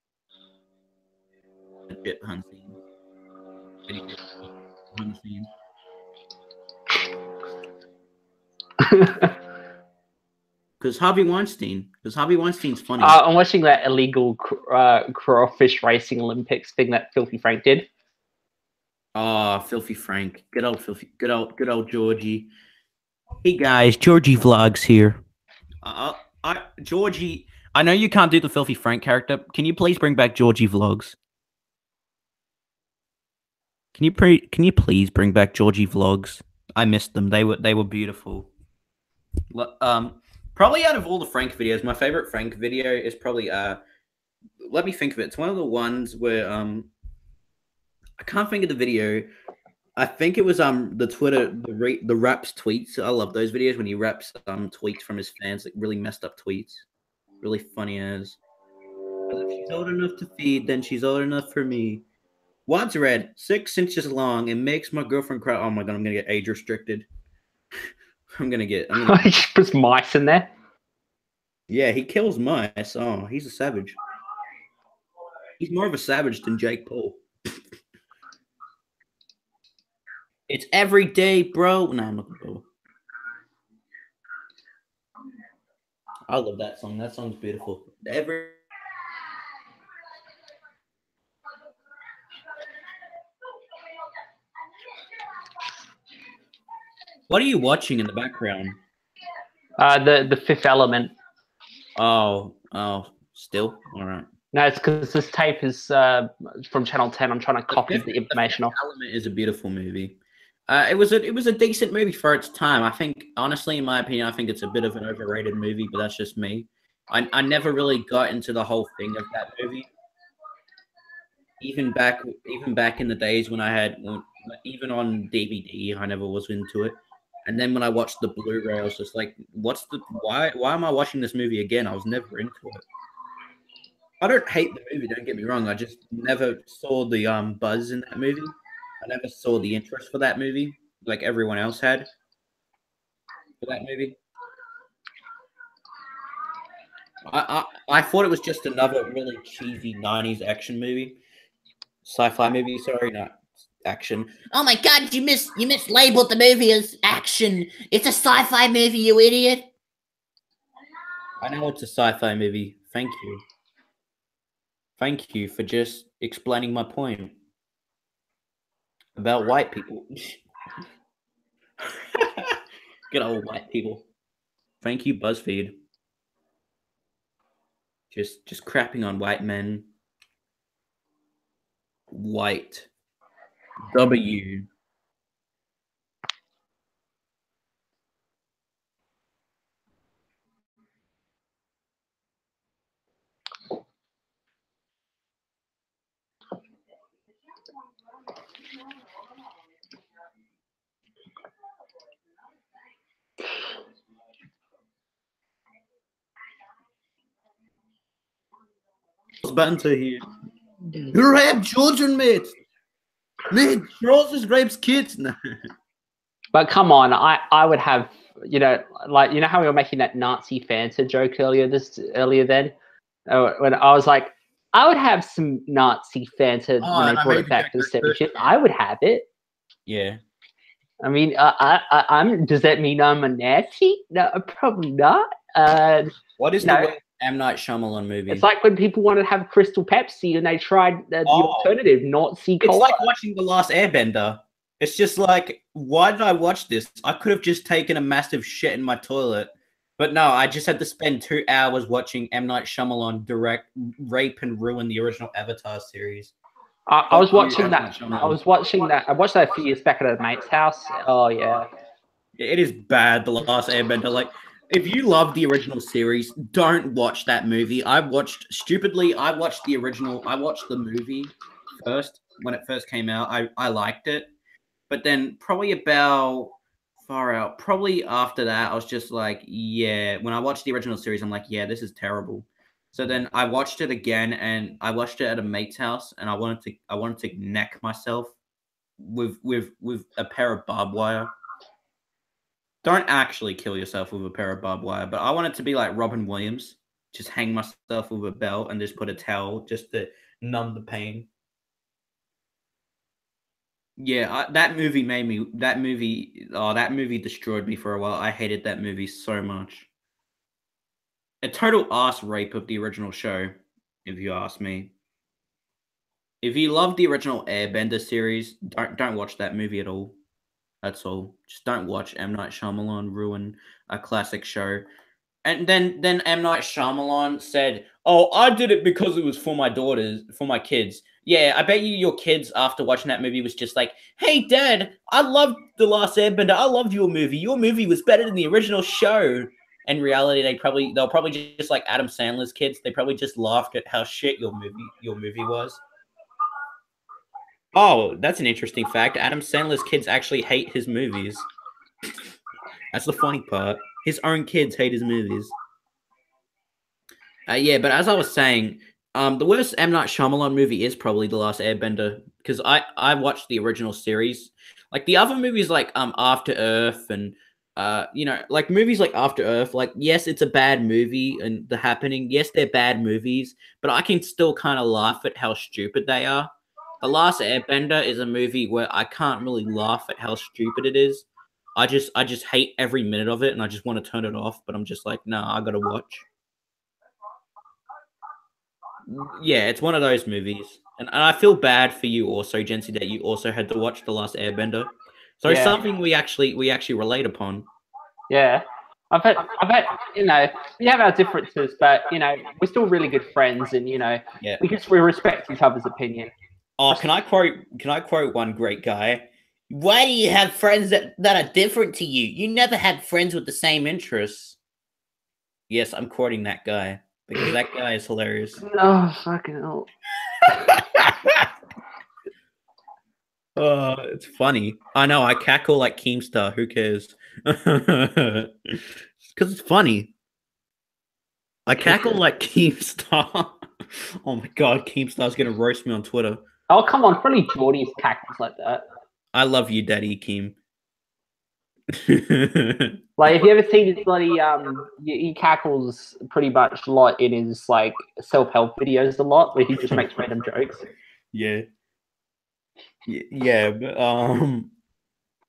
Because Harvey Weinstein's funny. I'm watching that illegal crawfish racing Olympics thing that Filthy Frank did. Oh, Filthy Frank. Good old Georgie. Hey guys, Georgie Vlogs here. Georgie, I know you can't do the Filthy Frank character. Can you please bring back Georgie Vlogs? Can you please bring back Georgie Vlogs? I missed them. They were beautiful. Probably out of all the Frank videos, my favorite Frank video is probably let me think of it. It's one of the ones where I can't think of the video. I think it was the Twitter the raps tweets. I love those videos when he raps tweets from his fans, like really messed up tweets, really funny as. If she's old enough to feed, then she's old enough for me. Wad's red, 6 inches long, and makes my girlfriend cry. Oh my god, I'm gonna get age restricted. I'm gonna He just puts mice in there. Yeah, he kills mice. Oh, he's a savage. He's more of a savage than Jake Paul. It's every day, bro. No, I'm not gonna go. I love that song. That song's beautiful. What are you watching in the background? The Fifth Element. Oh, still? All right. No, it's because this tape is from Channel 10. I'm trying to copy the information off. Element is a beautiful movie. It was a decent movie for its time. I think, honestly, in my opinion, I think it's a bit of an overrated movie, but that's just me. I never really got into the whole thing of that movie. Even back in the days when even on DVD, I never was into it. And then when I watched the Blu-ray, I was just like, why am I watching this movie again? I was never into it. I don't hate the movie, don't get me wrong. I just never saw the buzz in that movie. I never saw the interest for that movie like everyone else had for that movie. I thought it was just another really cheesy 90s action movie. Sci-fi movie, sorry, not action. Oh my god, you mislabeled the movie as action. It's a sci-fi movie, you idiot. I know it's a sci-fi movie. Thank you. Thank you for just explaining my point about white people. Good old white people. Thank you, BuzzFeed. Just crapping on white men. White. W. Banter here. You rape children, mate. Mate, Charles just rapes kids. No. But come on, I would have, you know, like, you know how we were making that Nazi Fanta joke earlier then? When I was like, I would have some Nazi Fanta when they brought it back to the 70s. I would have it. Yeah. I mean, I'm. Does that mean I'm a Nazi? No, probably not. What is the worst M. Night Shyamalan movie? It's like when people wanted to have Crystal Pepsi and they tried the alternative Nazi cola. It's like watching The Last Airbender. It's just like, why did I watch this? I could have just taken a massive shit in my toilet. But no, I just had to spend 2 hours watching M. Night Shyamalan direct rape and ruin the original Avatar series. I was watching that. I watched that a few years back at a mate's house. Oh, yeah. It is bad, The Last Airbender. Like, if you love the original series, don't watch that movie. I watched the original. I watched the movie first when it first came out. I liked it. But then probably after that, I was just like, yeah. When I watched the original series, I'm like, yeah, this is terrible. So then I watched it again, and I watched it at a mate's house, and I wanted to neck myself with a pair of barbed wire. Don't actually kill yourself with a pair of barbed wire, but I wanted to be like Robin Williams, just hang myself with a belt and just put a towel just to numb the pain. Yeah, that movie destroyed me for a while. I hated that movie so much. A total ass rape of the original show, if you ask me. If you love the original Airbender series, don't watch that movie at all. That's all. Just don't watch M. Night Shyamalan ruin a classic show. And then M. Night Shyamalan said, "Oh, I did it because it was for my kids." Yeah, I bet you your kids after watching that movie was just like, "Hey, Dad, I loved The Last Airbender. I loved your movie. Your movie was better than the original show." In reality, they'll probably just like Adam Sandler's kids. They probably just laughed at how shit your movie was. Oh, that's an interesting fact. Adam Sandler's kids actually hate his movies. That's the funny part. His own kids hate his movies. Yeah, but as I was saying, the worst M. Night Shyamalan movie is probably The Last Airbender, because I watched the original series. Like the other movies, like After Earth and like movies like After Earth. Like, yes, it's a bad movie, and The Happening. Yes, they're bad movies, but I can still kind of laugh at how stupid they are. The Last Airbender is a movie where I can't really laugh at how stupid it is. I just hate every minute of it, and I just want to turn it off. But I'm just like, nah, I gotta watch. Yeah, it's one of those movies, and I feel bad for you also, Jency, that you also had to watch The Last Airbender. So it's something we actually relate upon. Yeah, I've had, you know, we have our differences, but you know, we're still really good friends, and you know, we respect each other's opinion. Oh, can I quote one great guy? Why do you have friends that are different to you? You never had friends with the same interests. Yes, I'm quoting that guy because that guy is hilarious. Oh, fucking hell. It's funny. I know, I cackle like Keemstar. Who cares? Because it's funny. I cackle like Keemstar. Oh my god, Keemstar's gonna roast me on Twitter. Oh, come on, probably Geordie's cackles like that. I love you, Daddy Keem. Like, if you ever seen his bloody he cackles pretty much a lot in his like self-help videos a lot, where he just makes random jokes. Yeah. Yeah,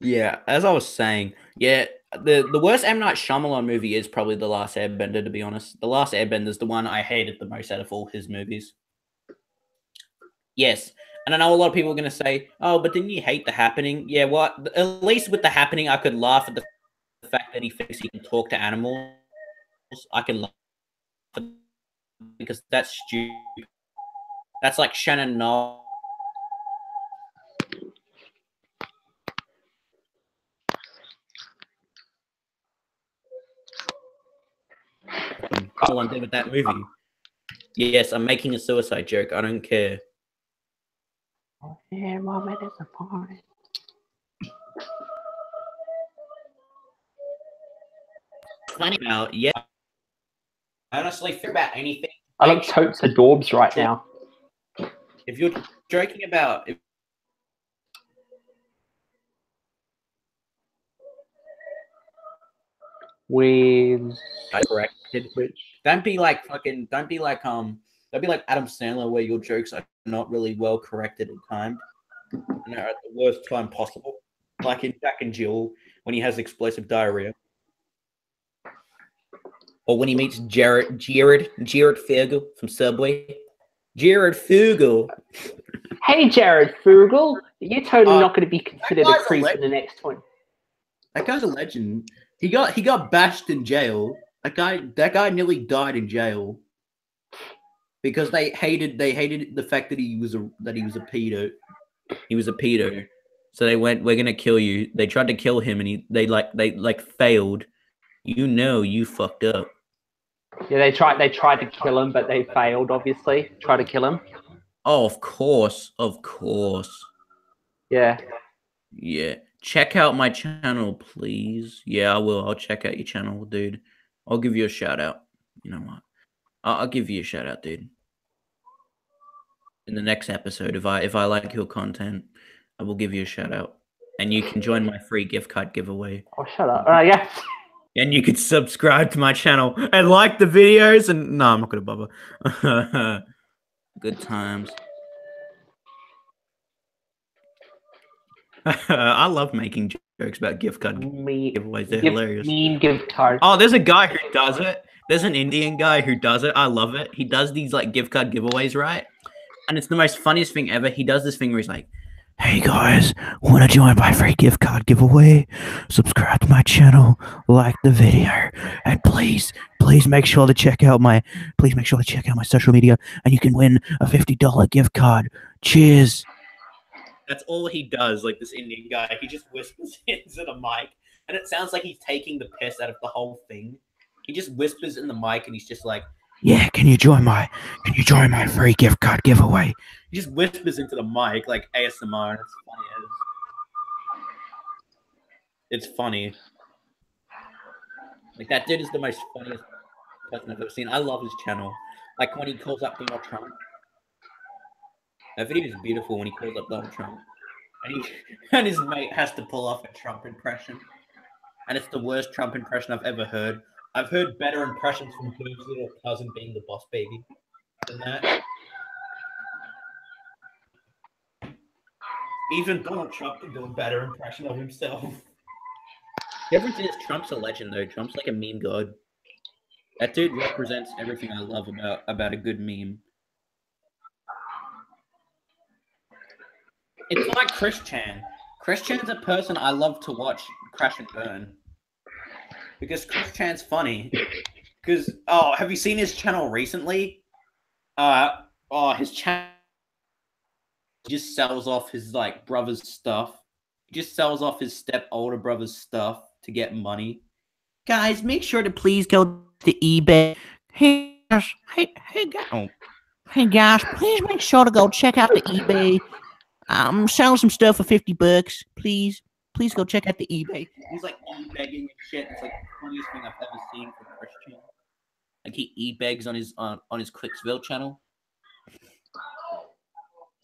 yeah. As I was saying, yeah, the worst M Night Shyamalan movie is probably The Last Airbender. To be honest, The Last Airbender is the one I hated the most out of all his movies. Yes, and I know a lot of people are gonna say, "Oh, but didn't you hate The Happening?" Yeah, what? At least with The Happening, I could laugh at the fact that he thinks he can talk to animals. I can laugh at because that's stupid. That's like Shannon Knoll. Someone did with that movie. Yes, I'm making a suicide joke. I don't care. Yeah, Mom, it is a fine. Funny about yeah. I honestly think about anything. I look totes adorbs right now. If you're joking about With corrected, which don't be like Adam Sandler where your jokes are not really well corrected and timed. And are at the worst time possible. Like in Jack and Jill when he has explosive diarrhea. Or when he meets Jared Fugel from Subway. Jared Fugel. hey, Jared Fugel, you're totally not going to be considered a guy's a creep in the next one. That guy's a legend. He got bashed in jail. That guy nearly died in jail because they hated the fact that he was a pedo. He was a pedo. So they went, "We're gonna kill you." They tried to kill him, and they failed. You fucked up. Yeah, they tried to kill him, but they failed. Obviously, try to kill him. Oh, of course. Yeah. Yeah. Check out my channel, please. Yeah, I will. I'll check out your channel, dude. I'll give you a shout out. You know what? I'll give you a shout out, dude. In the next episode, if I like your content, I will give you a shout out, and you can join my free gift card giveaway. Oh, shut up. Yeah. And you could subscribe to my channel and like the videos. And no, I'm not gonna bother. Good times. I love making jokes about gift card giveaways. They're hilarious. Mean gift card. Oh, there's a guy who does it. There's an Indian guy who does it. I love it. He does these like gift card giveaways, right? And it's the most funniest thing ever. He does this thing where he's like, "Hey guys, want to join my free gift card giveaway? Subscribe to my channel, like the video, and please make sure to check out my social media, and you can win a $50 gift card. Cheers." That's all he does. Like this Indian guy, he just whispers into the mic, and it sounds like he's taking the piss out of the whole thing. He just whispers in the mic, and he's just like, "Yeah, can you join my free gift card giveaway?" He just whispers into the mic like ASMR, and it's funny. It's funny. Like that dude is the most funniest person I've ever seen. I love his channel. Like when he calls up Donald Trump. That video is beautiful when he calls up Donald Trump, and his mate has to pull off a Trump impression, and it's the worst Trump impression I've ever heard. I've heard better impressions from Boob's little cousin being the boss baby than that. Even Donald Trump can do a better impression of himself. The difference is Trump's a legend, though. Trump's like a meme god. That dude represents everything I love about a good meme. It's like Chris Chan. Chris Chan's a person I love to watch crash and burn. Because Chris Chan's funny. Because, have you seen his channel recently? His channel just sells off his, like, brother's stuff. He just sells off his older brother's stuff to get money. Guys, make sure to please go to eBay. Hey guys, please make sure to go check out the eBay. I'm selling some stuff for $50. Please go check out the eBay. He's like e-begging and shit. It's like the funniest thing I've ever seen from Christian. Like he e-begs on his Clicksville channel.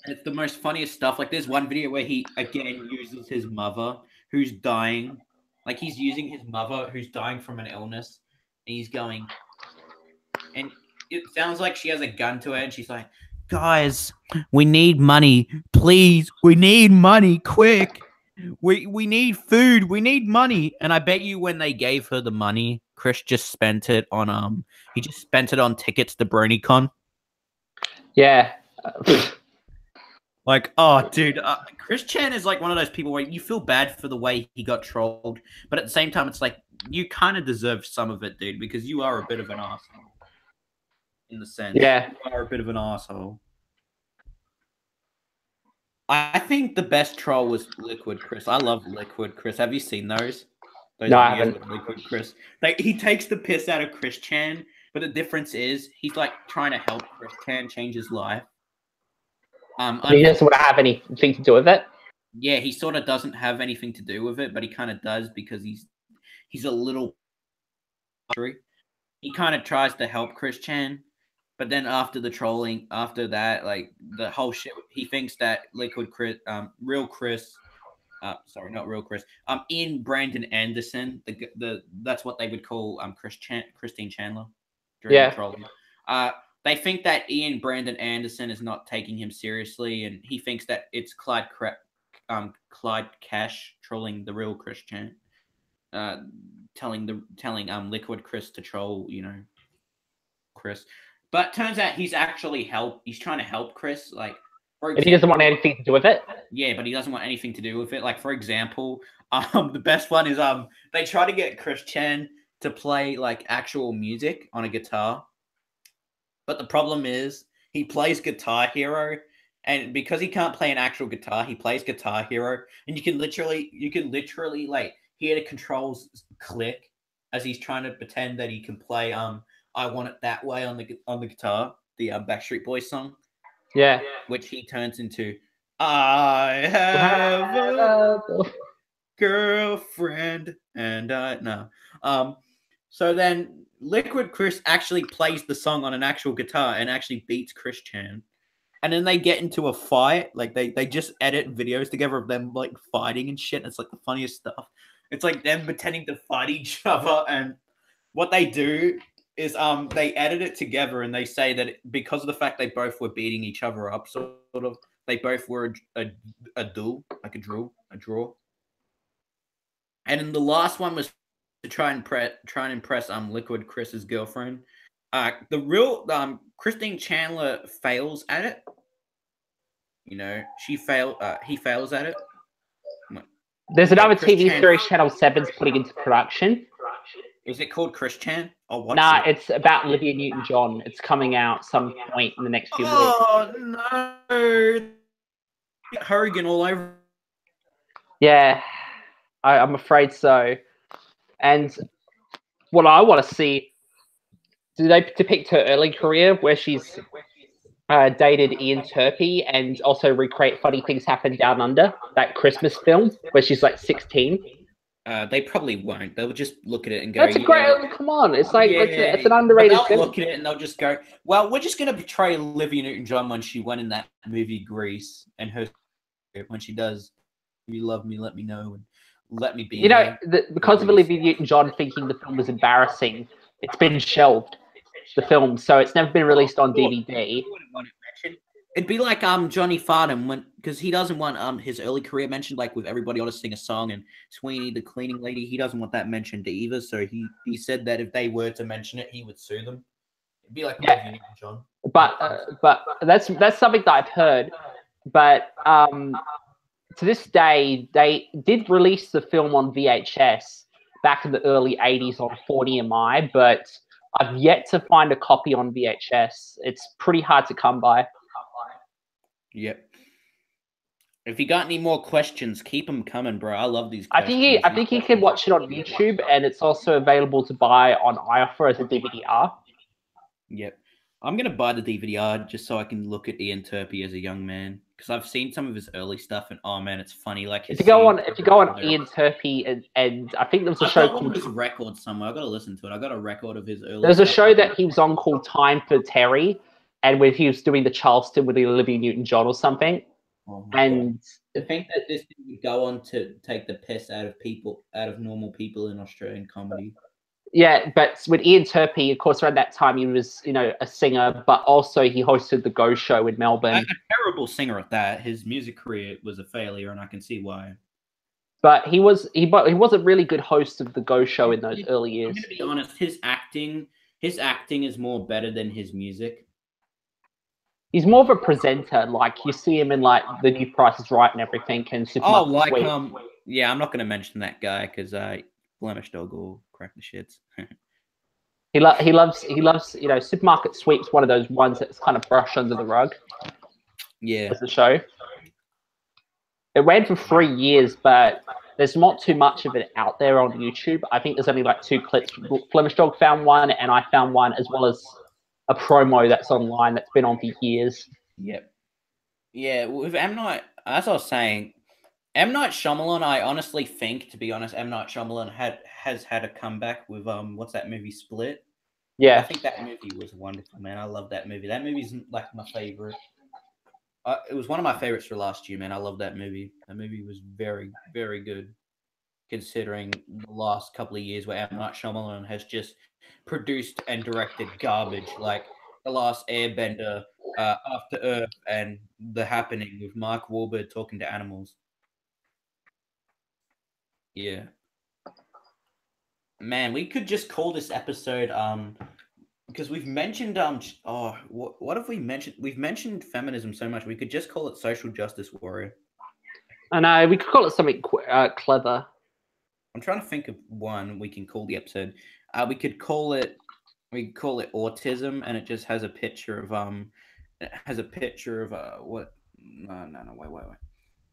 And it's the most funniest stuff. Like there's one video where he again uses his mother who's dying. Like he's using his mother who's dying from an illness. And he's going, and it sounds like she has a gun to her and she's like, guys, we need money. Please, we need money quick. We need food. We need money. And I bet you when they gave her the money, Chris just spent it on he just spent it on tickets to BronyCon. Yeah. Like, oh, dude, Chris Chan is like one of those people where you feel bad for the way he got trolled, but at the same time, it's like you kind of deserve some of it, dude, because you are a bit of an asshole. In the sense, Yeah. you are a bit of an asshole. I think the best troll was Liquid Chris. I love Liquid Chris. Have you seen those? Those No, I videos haven't. with Liquid Chris. Like he takes the piss out of Chris Chan, but the difference is he's like trying to help Chris Chan change his life. He doesn't want to have anything to do with it. Yeah, he sort of doesn't have anything to do with it, but he kind of does because he's a little. He kind of tries to help Chris Chan, but then after the trolling, after that, like the whole shit, he thinks that Liquid Chris, real Chris, sorry, not real Chris, Ian Brandon Anderson, the that's what they would call Christine Chandler during the trolling. They think that Ian Brandon Anderson is not taking him seriously, and he thinks that it's Clyde Cash trolling the real Chris Chan, telling Liquid Chris to troll, Chris. But turns out he's actually he's trying to help Chris, like. If he doesn't want anything to do with it. Yeah, but he doesn't want anything to do with it. Like, for example, the best one is they try to get Chris Chan to play like actual music on a guitar. But the problem is he plays Guitar Hero, and because he can't play an actual guitar, he plays Guitar Hero, and you can literally like hear the controls click as he's trying to pretend that he can play I Want It That Way on the guitar, the Backstreet Boys song. Yeah. Which he turns into I have a girlfriend and no. So then Liquid Chris actually plays the song on an actual guitar and actually beats Chris Chan. And then they get into a fight. Like they just edit videos together of them like fighting and shit. It's like the funniest stuff. It's like them pretending to fight each other, and what they do is they edit it together and they say that because of the fact they both were beating each other up, sort of they both were a duel, like a draw. And then the last one was to try and impress Liquid Chris's girlfriend. The real Christine Chandler fails at it. He fails at it. There's another TV series Channel 7's putting into production. Is it called Chris Chan? Nah, it's about Olivia Newton-John. It's coming out some point in the next few weeks. Oh no! Hogan all over. Yeah, I'm afraid so. And what I want to see, do they depict her early career where she's dated Ian Turpie and also recreate Funny Things Happen Down Under, that Christmas film where she's like 16? They probably won't. They'll just look at it and go, "That's a great. Come on, it's like it's an underrated they'll film." look at it and they'll just go, "Well, we're just going to portray Olivia Newton-John when she went in that movie Grease, and her when she does, you love me, let me know, and let me be." Because of Olivia Newton-John thinking the film was embarrassing, it's been shelved. The film, so it's never been released on DVD. It'd be like Johnny Farnham because he doesn't want his early career mentioned, like with Everybody Ought to Sing a Song and Sweeney the Cleaning Lady. He doesn't want that mentioned either. So he said that if they were to mention it, he would sue them. It'd be like John. But that's something that I've heard. But to this day, they did release the film on VHS back in the early 80s on 40MI, but I've yet to find a copy on VHS. It's pretty hard to come by. Yep. If you got any more questions, keep them coming, bro. I love these questions. I think you can watch it on YouTube, and it's also available to buy on iOffer as a DVD-R. Yep. I'm going to buy the DVD-R just so I can look at Ian Turpie as a young man, because I've seen some of his early stuff, and oh man, it's funny. Like if you go on Ian Turpie, and I think there was a show called his record somewhere. I got to listen to it. I got a record of his early. There's a show that he was on called Time for Terry, and when he was doing the Charleston with Olivia Newton-John or something. Oh and to think that this thing would go on to take the piss out of normal people in Australian comedy. Yeah, but with Ian Turpie, of course, around that time he was, a singer, but also he hosted the Go Show in Melbourne. A terrible singer at that. His music career was a failure, and I can see why. But he was a really good host of the Go Show in those early years. I'm gonna be honest, his acting is more better than his music. He's more of a presenter. Like you see him in like The New Price is Right and everything, and Supermarket Sweep. Yeah, I'm not gonna mention that guy because Flemish Dog will crack the shits. He loves Supermarket Sweep's one of those ones that's kind of brushed under the rug. Yeah, as the show. It ran for 3 years, but there's not too much of it out there on YouTube. I think there's only like 2 clips. Flemish Dog found one, and I found one, as well as a promo that's online that's been on for years. Yep. Yeah, with M. Night, as I was saying, M. Night Shyamalan, I honestly think, to be honest, M. Night Shyamalan has had a comeback with what's that movie, Split? Yeah. I think that movie was wonderful, man. I love that movie. That movie's like my favorite. It was one of my favorites for last year, man. I love that movie. That movie was very, very good, considering the last couple of years where M. Night Shyamalan has just produced and directed garbage, like The Last Airbender, After Earth, and The Happening with Mark Wahlberg talking to animals. Yeah. Man, we could just call this episode because we've mentioned what have we mentioned? We've mentioned feminism so much. We could just call it Social Justice Warrior. I know, we could call it something clever. I'm trying to think of one we can call the episode. We could call it autism, and it just has a picture of what? No, wait.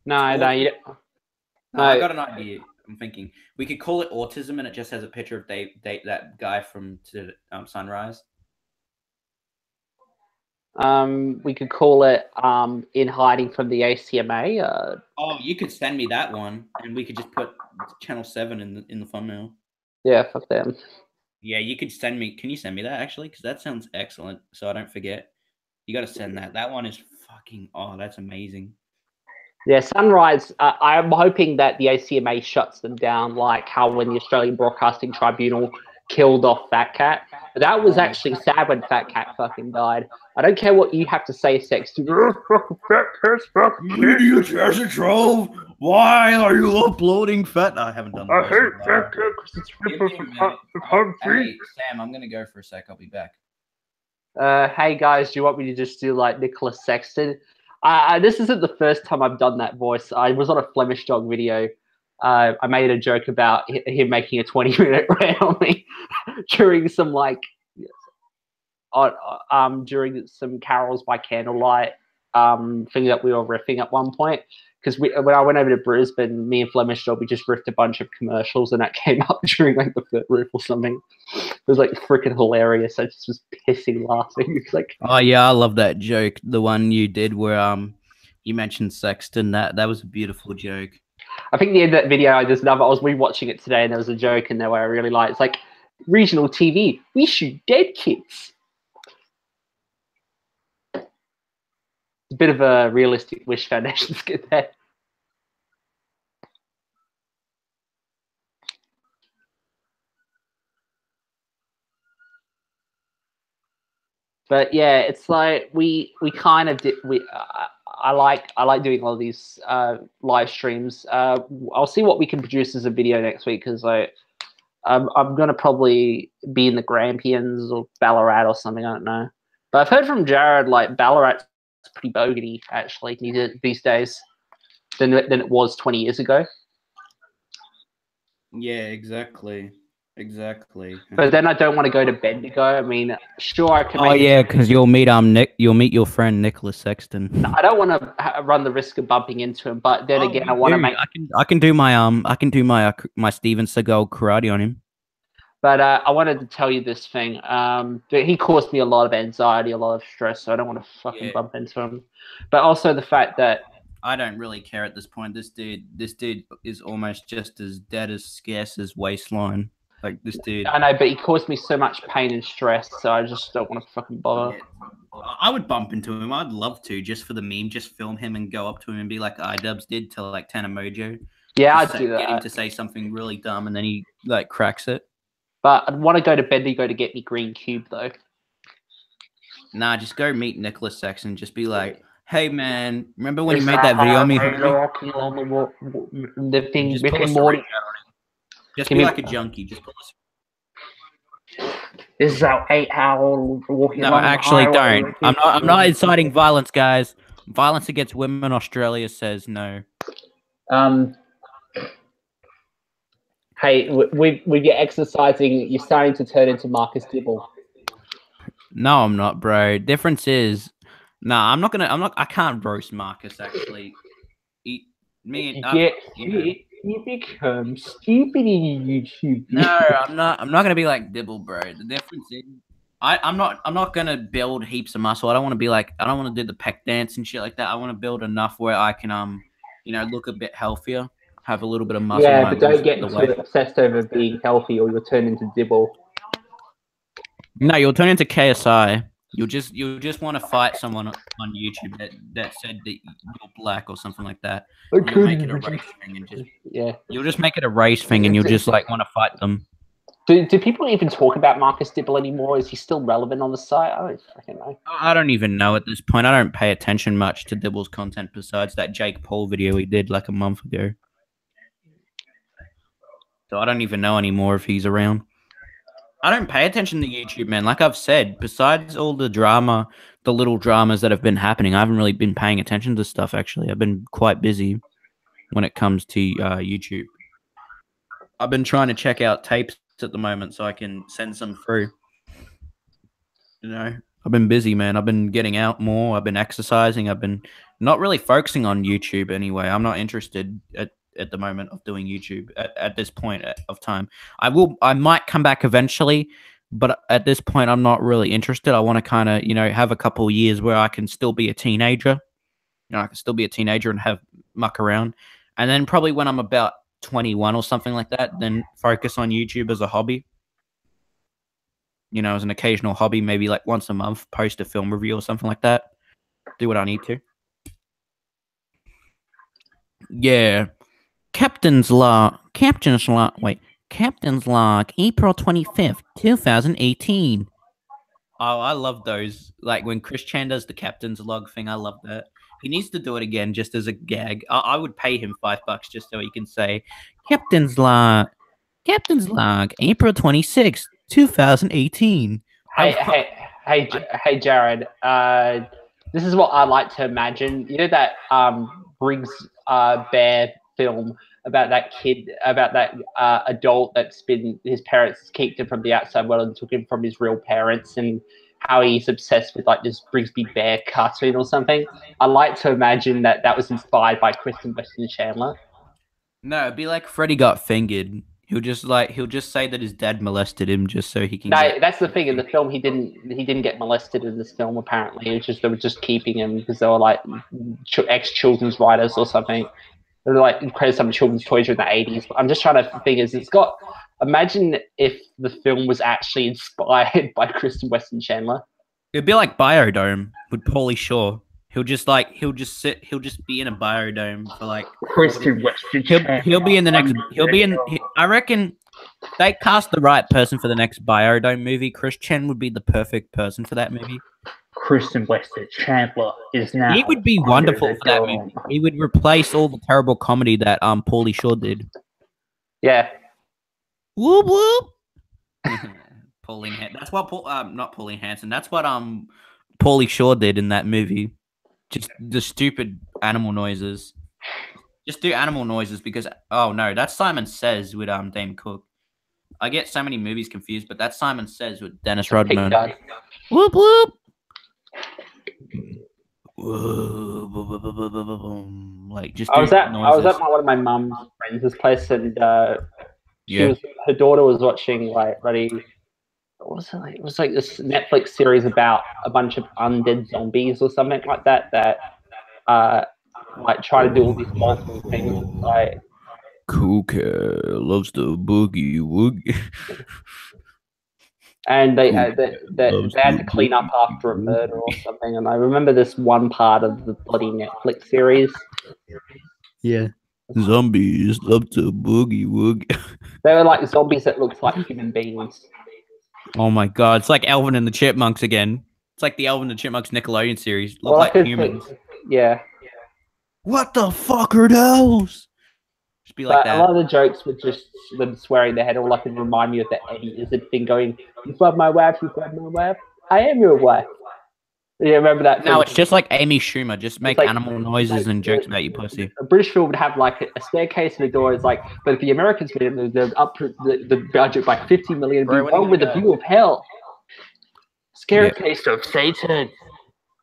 No, you don't. No, I got an idea. I'm thinking we could call it autism, and it just has a picture of that guy from Sunrise. We could call it In Hiding from the ACMA. You could send me that one, and we could just put Channel 7 in the thumbnail. Yeah, fuck them. Yeah, you could send me. Can you send me that actually? Because that sounds excellent. So I don't forget. You got to send that. That one is fucking. Oh, that's amazing. Yeah, Sunrise. I'm hoping that the ACMA shuts them down, like how when the Australian Broadcasting Tribunal killed off Fat Cat. That was actually sad when Fat Cat fucking died. I don't care what you have to say, Sexton. Media Treasure Trove. Why are you uploading fat? I haven't done that. I hate Fat Cat because it's people from country. Hey, Sam, I'm gonna go for a sec. I'll be back. Hey guys, do you want me to just do like Nicholas Sexton? This isn't the first time I've done that voice. I was on a Flemish Dog video. I made a joke about him making a 20-minute rant on me during some during some carols by candlelight thing that we were riffing at one point. Because when I went over to Brisbane, me and Flemish Dog, we just riffed a bunch of commercials, and that came up during like the third riff or something. It was like freaking hilarious. I just was pissing laughing. It's like, oh yeah, I love that joke. The one you did where you mentioned Sexton. That was a beautiful joke. I think the end of that video, there's another. I was rewatching it today, and there was a joke in there where I really liked. It's like regional TV. We shoot dead kids. It's a bit of a realistic Wish Foundation skit there. But yeah, it's like we kind of did. I like doing all these live streams. I'll see what we can produce as a video next week because I'm gonna probably be in the Grampians or Ballarat or something. I don't know. But I've heard from Jared like Ballarat's pretty boganty actually these days than it was 20 years ago. Yeah, exactly. But then I don't want to go to Bendigo. I mean, sure I can. Oh yeah, because you'll meet your friend Nicholas Sexton. I don't want to run the risk of bumping into him, but then again, I want to make. I can do my Steven Seagal karate on him. But I wanted to tell you this thing. He caused me a lot of anxiety, a lot of stress, so I don't want to fucking bump into him. But also the fact that I don't really care at this point. This dude is almost just as dead as scarce as Waistline. Like this dude. I know, but he caused me so much pain and stress, so I just don't want to fucking bother. Yeah. I would bump into him. I'd love to, just for the meme, just film him and go up to him and be like iDubbbz did to like Tana Mojo. Yeah, I'd do that. Get him to say something really dumb and then he like cracks it. But I'd want to go to Bendigo to get me green cube though. Nah, just go meet Nicholas Saxon. Just be like, hey man, remember when you made that video on me? The thing, Just Rick pull a and syringe Morty. out on him. Just Give be me- like a junkie. Just pull a This is our 8-hour walking. No, actually, don't. I'm not inciting violence, guys. Violence against women. Australia says no. Hey, with your exercising, you're starting to turn into Marcus Dibble. No, I'm not, bro. Difference is, nah, I'm not gonna. I can't roast Marcus. Actually, you become stupid in YouTube. No, I'm not. I'm not gonna be like Dibble, bro. The difference is, I'm not gonna build heaps of muscle. I don't want to be like. I don't want to do the pec dance and shit like that. I want to build enough where I can look a bit healthier, have a little bit of muscle. Yeah, might but don't lose get the too weight. obsessed over being healthy, or you'll turn into Dibble. No, you'll turn into KSI. You'll just want to fight someone on YouTube that said that you're black or something like that. And you'll make it a race thing and just you'll just make it a race thing and you'll just like want to fight them. Do people even talk about Marcus Dibble anymore? Is he still relevant on the site? I don't fucking know. I don't even know at this point. I don't pay attention much to Dibble's content besides that Jake Paul video he did like a month ago. So I don't even know anymore if he's around. I don't pay attention to YouTube, man. Like I've said, besides all the drama, the little dramas that have been happening, I haven't really been paying attention to stuff, actually. I've been quite busy when it comes to YouTube. I've been trying to check out tapes at the moment so I can send some through. You know, I've been busy, man. I've been getting out more. I've been exercising. I've been not really focusing on YouTube anyway. I'm not interested at the moment of doing YouTube at this point of time. I might come back eventually, but at this point I'm not really interested. I want to kind of, have a couple of years where I can still be a teenager. I can still be a teenager and have muck around. And then probably when I'm about 21 or something like that, then focus on YouTube as a hobby. As an occasional hobby, maybe like once a month, post a film review or something like that. Do what I need to. Yeah. Captain's log, April 25th, 2018. Oh, I love those. Like when Chris Chan does the captain's log thing, I love that. He needs to do it again just as a gag. I would pay him $5 just so he can say, Captain's log, April 26th, 2018. Hey, Jared. This is what I like to imagine. You know that Briggs Bear film about that kid, about that adult that's been, his parents kicked him from the outside world and took him from his real parents, and how he's obsessed with like this Brigsby Bear cartoon or something. I like to imagine that was inspired by Kristen Weston Chandler. No, it'd be like Freddy Got Fingered. He'll just say that his dad molested him just so he can. No, that's the thing. In the film, he didn't get molested in this film. Apparently, it's just they were just keeping him because they were like ex-children's writers or something. They were like created some children's toys in the 80s. But I'm just trying to think. Imagine if the film was actually inspired by Kristen Weston Chandler. It'd be like Biodome with Pauly Shore. He'll just be in a biodome for like Kristen Weston. He'll be in the next. I reckon they cast the right person for the next Biodome movie. Chris Chen would be the perfect person for that movie. Kristen Weston Chandler is now. He would be wonderful for that movie. He would replace all the terrible comedy that Pauly Shore did. Yeah. Whoop whoop. Pauline Hanson. That's what not Pauline Hanson. That's what Pauly Shore did in that movie. Just the stupid animal noises. Just do animal noises because that's Simon Says with Dame Cook. I get so many movies confused, but that's Simon Says with Dennis Rodman. Whoop whoop. Like just. I was at one of my mum's friends' place, and her daughter was watching like bloody. What was it like? It was like this Netflix series about a bunch of undead zombies or something like that. Like try to do all these multiple things. Like Cool Cat loves the boogie woogie. And they had to clean up after a murder or something. And I remember this one part of the bloody Netflix series. Yeah. Zombies love to boogie woogie. They were like zombies that looked like human beings. Oh my god, it's like Alvin and the Chipmunks again. It's like the Alvin and the Chipmunks Nickelodeon series. Look Well, like I could humans. think, yeah. What the fuck are those? Just be like But a lot that. of the jokes were just them swearing their head. All I could remind me of that Eddie Izzard thing going, "You fuck my wife, you fuck my wife. I am your wife." You remember that? No, film? it's just like Amy Schumer. Just make like- animal noises and jokes about you pussy. A British film would have like a staircase and a door. It's like, but if the Americans made it, they're up the budget by 50 million. Bro, Be when are you one with gonna a go? view of hell. Yeah. Staircase of Satan.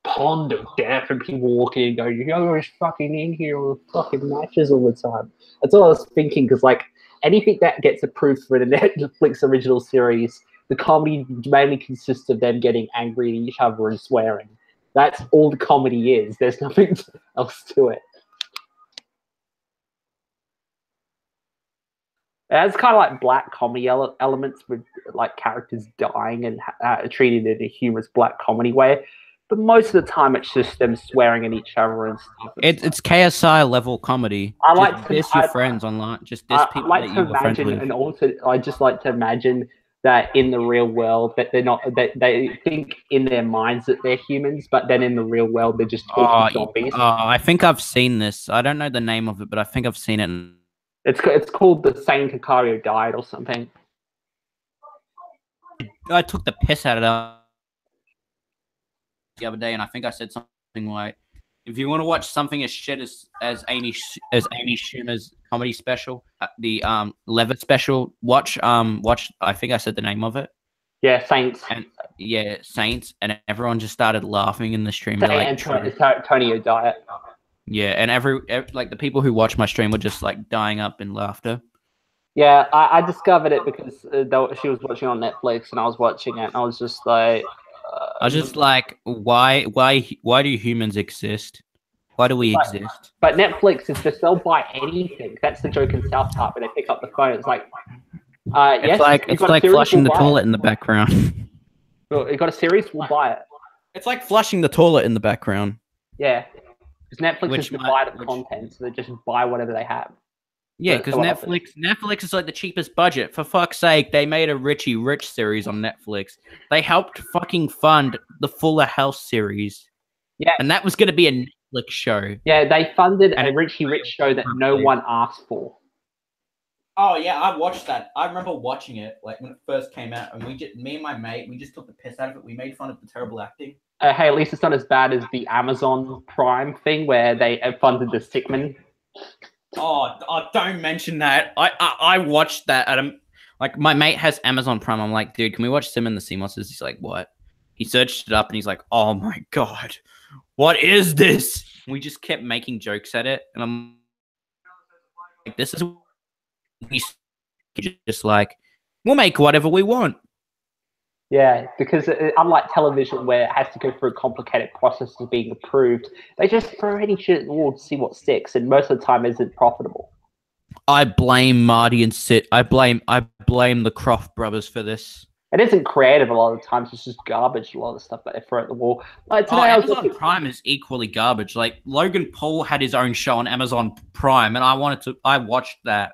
Pond of death, and people walking in and going, "You're always fucking in here with fucking matches all the time." That's all I was thinking, because like anything that gets approved for the Netflix original series, the comedy mainly consists of them getting angry at each other and swearing. That's all the comedy is. There's nothing else to it. It has kind of like black comedy elements with like characters dying and treated in a humorous black comedy way. But most of the time, it's just them swearing at each other and stuff. It's KSI level comedy. I Just like to- diss your I- friends online. Just diss I people like that to you were friends imagine, with. and also I just like to imagine that in the real world that they're not, that they think in their minds that they're humans, but then in the real world they're just talking zombies. I think I've seen this. I don't know the name of it, but I think I've seen it. It's called The Sane Kakario Died or something. I took the piss out of that the other day, and I think I said something like, "If you want to watch something as shit as Amy Schumer's comedy special, the Levitt special, watch I think I said the name of it. Yeah, Saints. And yeah, Saints, and everyone just started laughing in the stream. They're And like, Tonio Diet. yeah, and every like the people who watch my stream were just like dying up in laughter. Yeah, I discovered it because she was watching on Netflix and I was watching it and I was just like... I was just like, why do humans exist? Why do we exist? But Netflix is just, they'll buy anything. That's the joke in South Park when they pick up the phone. It's like, yes, It's like flushing the toilet in the background. Well, you got a series, we'll buy it. It's like flushing the toilet in the background. Yeah, because Netflix Which is the might- buyer of which- content, so they just buy whatever they have. Yeah, So because what happens? Netflix is like the cheapest budget. For fuck's sake, they made a Richie Rich series on Netflix. They helped fucking fund the Fuller House series. Yeah. And that was going to be a Netflix show. Yeah, they funded And a it- Richie Rich show that no one asked for. Oh yeah, I watched that. I remember watching it like when it first came out, and me and my mate, we just took the piss out of it. We made fun of the terrible acting. Hey, at least it's not as bad as the Amazon Prime thing where they funded the Sickman. Oh, don't mention that. I watched that at like my mate has Amazon Prime. I'm like, dude, can we watch Sim and the Sea Monsters? He's like, what? He searched it up and he's like, oh my god, what is this? We just kept making jokes at it, and I'm like, this is just like, we'll make whatever we want. Yeah, because unlike television where it has to go through a complicated process of being approved, they just throw any shit at the wall to see what sticks, and most of the time isn't profitable. I blame Marty and Sid. I blame the Croft brothers for this. It isn't creative a lot of the times, it's just garbage, a lot of the stuff that they throw at the wall. Like today, I was Amazon looking... Prime is equally garbage. Like Logan Paul had his own show on Amazon Prime, and I watched that,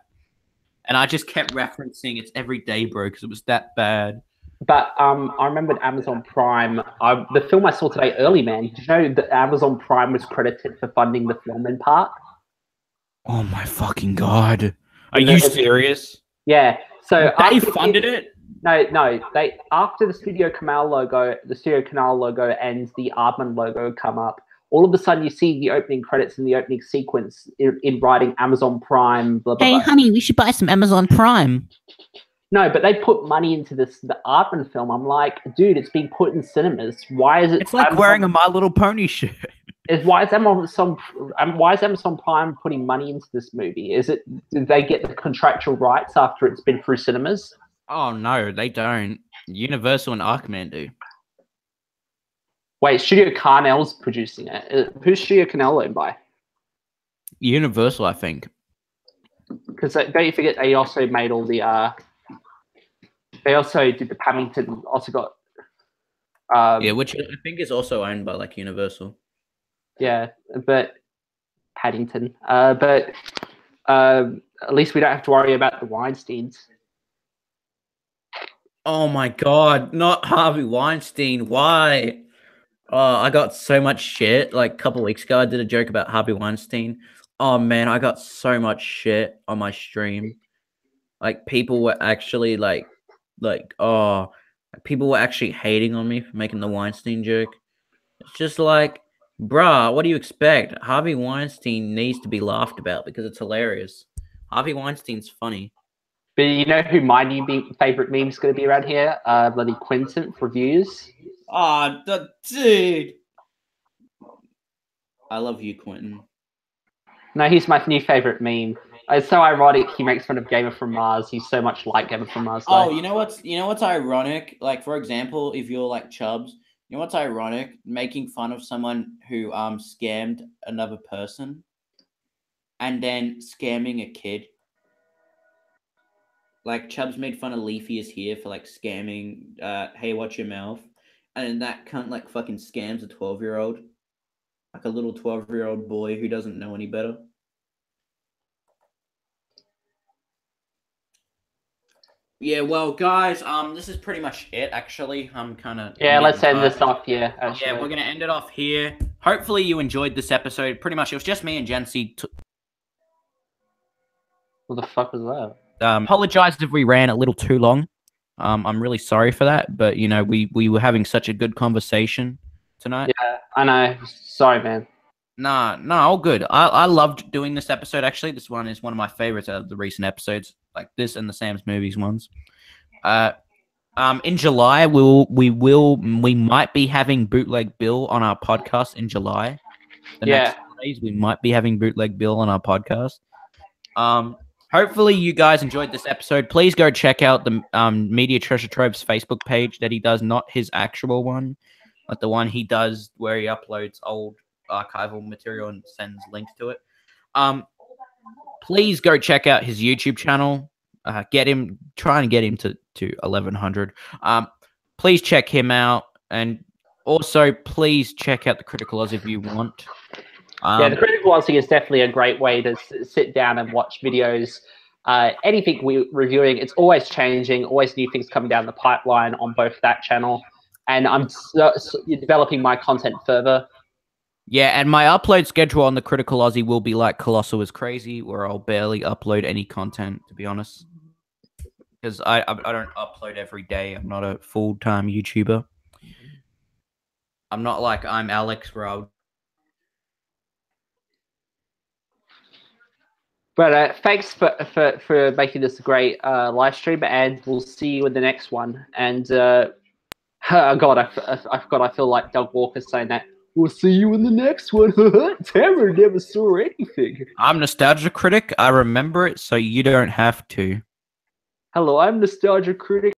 and I just kept referencing it's every day, bro, because it was that bad. But I remembered Amazon Prime. The film I saw today, Early Man. Did you know that Amazon Prime was credited for funding the film in part? Oh my fucking god! Are you serious? Yeah. So They funded it. No. They after the Studio Canal logo and the Aardman logo come up. All of a sudden, you see the opening credits and the opening sequence in writing Amazon Prime. Blah blah. Hey, blah. honey, we should buy some Amazon Prime. No, but they put money into the Aardman film. I'm like, dude, it's being put in cinemas. Why is it? It's like wearing a My Little Pony shirt. Why is Amazon Prime putting money into this movie? Did they get the contractual rights after it's been through cinemas? Oh no, they don't. Universal and Arkman do. Wait, Studio Carnell's producing it. Who's Studio Canal owned by? Universal, I think. Because don't you forget they also made all the. They also did the Paddington. Also got. Yeah, which I think is also owned by like Universal. Yeah, but Paddington. But At least we don't have to worry about the Weinsteins. Oh my god, not Harvey Weinstein. Why? Oh, I got so much shit. Like a couple weeks ago, I did a joke about Harvey Weinstein. Oh man, I got so much shit on my stream. Like people were actually people were actually hating on me for making the Weinstein joke. It's just like, bruh, what do you expect? Harvey Weinstein needs to be laughed about because it's hilarious. Harvey Weinstein's funny. But you know who my new favorite meme is going to be around here? Bloody Quinton for views. Ah, dude. I love you, Quentin. No, he's my new favorite meme. It's so ironic. He makes fun of Gamer from Mars. He's so much like Gamer from Mars. Oh, you know what's ironic? Like, for example, if you're like Chubbs, you know what's ironic? Making fun of someone who scammed another person and then scamming a kid. Like Chubbs made fun of Leafy is here for like scamming hey, watch your mouth. And then that cunt like fucking scams a 12-year-old. Like a little 12-year-old boy who doesn't know any better. Yeah, well, guys, this is pretty much it. Actually, I'm kind of let's end this off here. Yeah, we're gonna end it off here. Hopefully, you enjoyed this episode. Pretty much, it was just me and Jency. What the fuck was that? Apologize if we ran a little too long. I'm really sorry for that, but you know, we were having such a good conversation tonight. Yeah, I know. Sorry, man. Nah, all good. I loved doing this episode. Actually, this one is one of my favorites out of the recent episodes, like this and the Sam's Movies ones. In July, we might be having Bootleg Bill on our podcast in July. The next days, we might be having Bootleg Bill on our podcast. Hopefully you guys enjoyed this episode. Please go check out the Media Treasure Trove's Facebook page that he does, not his actual one, but the one he does where he uploads old archival material and sends links to it. Please go check out his YouTube channel. Try and get him to 1100. Please check him out, and also please check out the Critical Oz if you want. The Critical Aussie is definitely a great way to sit down and watch videos. Anything we're reviewing, it's always changing, always new things coming down the pipeline on both that channel. And I'm developing my content further. Yeah, and my upload schedule on the Critical Aussie will be like Colossal is Crazy, where I'll barely upload any content, to be honest. Because I don't upload every day. I'm not a full-time YouTuber. I'm not like I'm Alex, where I'll... But thanks for making this a great live stream, and we'll see you in the next one. And God, I forgot. I feel like Doug Walker saying that. We'll see you in the next one. Terror never saw anything. I'm Nostalgia Critic. I remember it, so you don't have to. Hello, I'm Nostalgia Critic.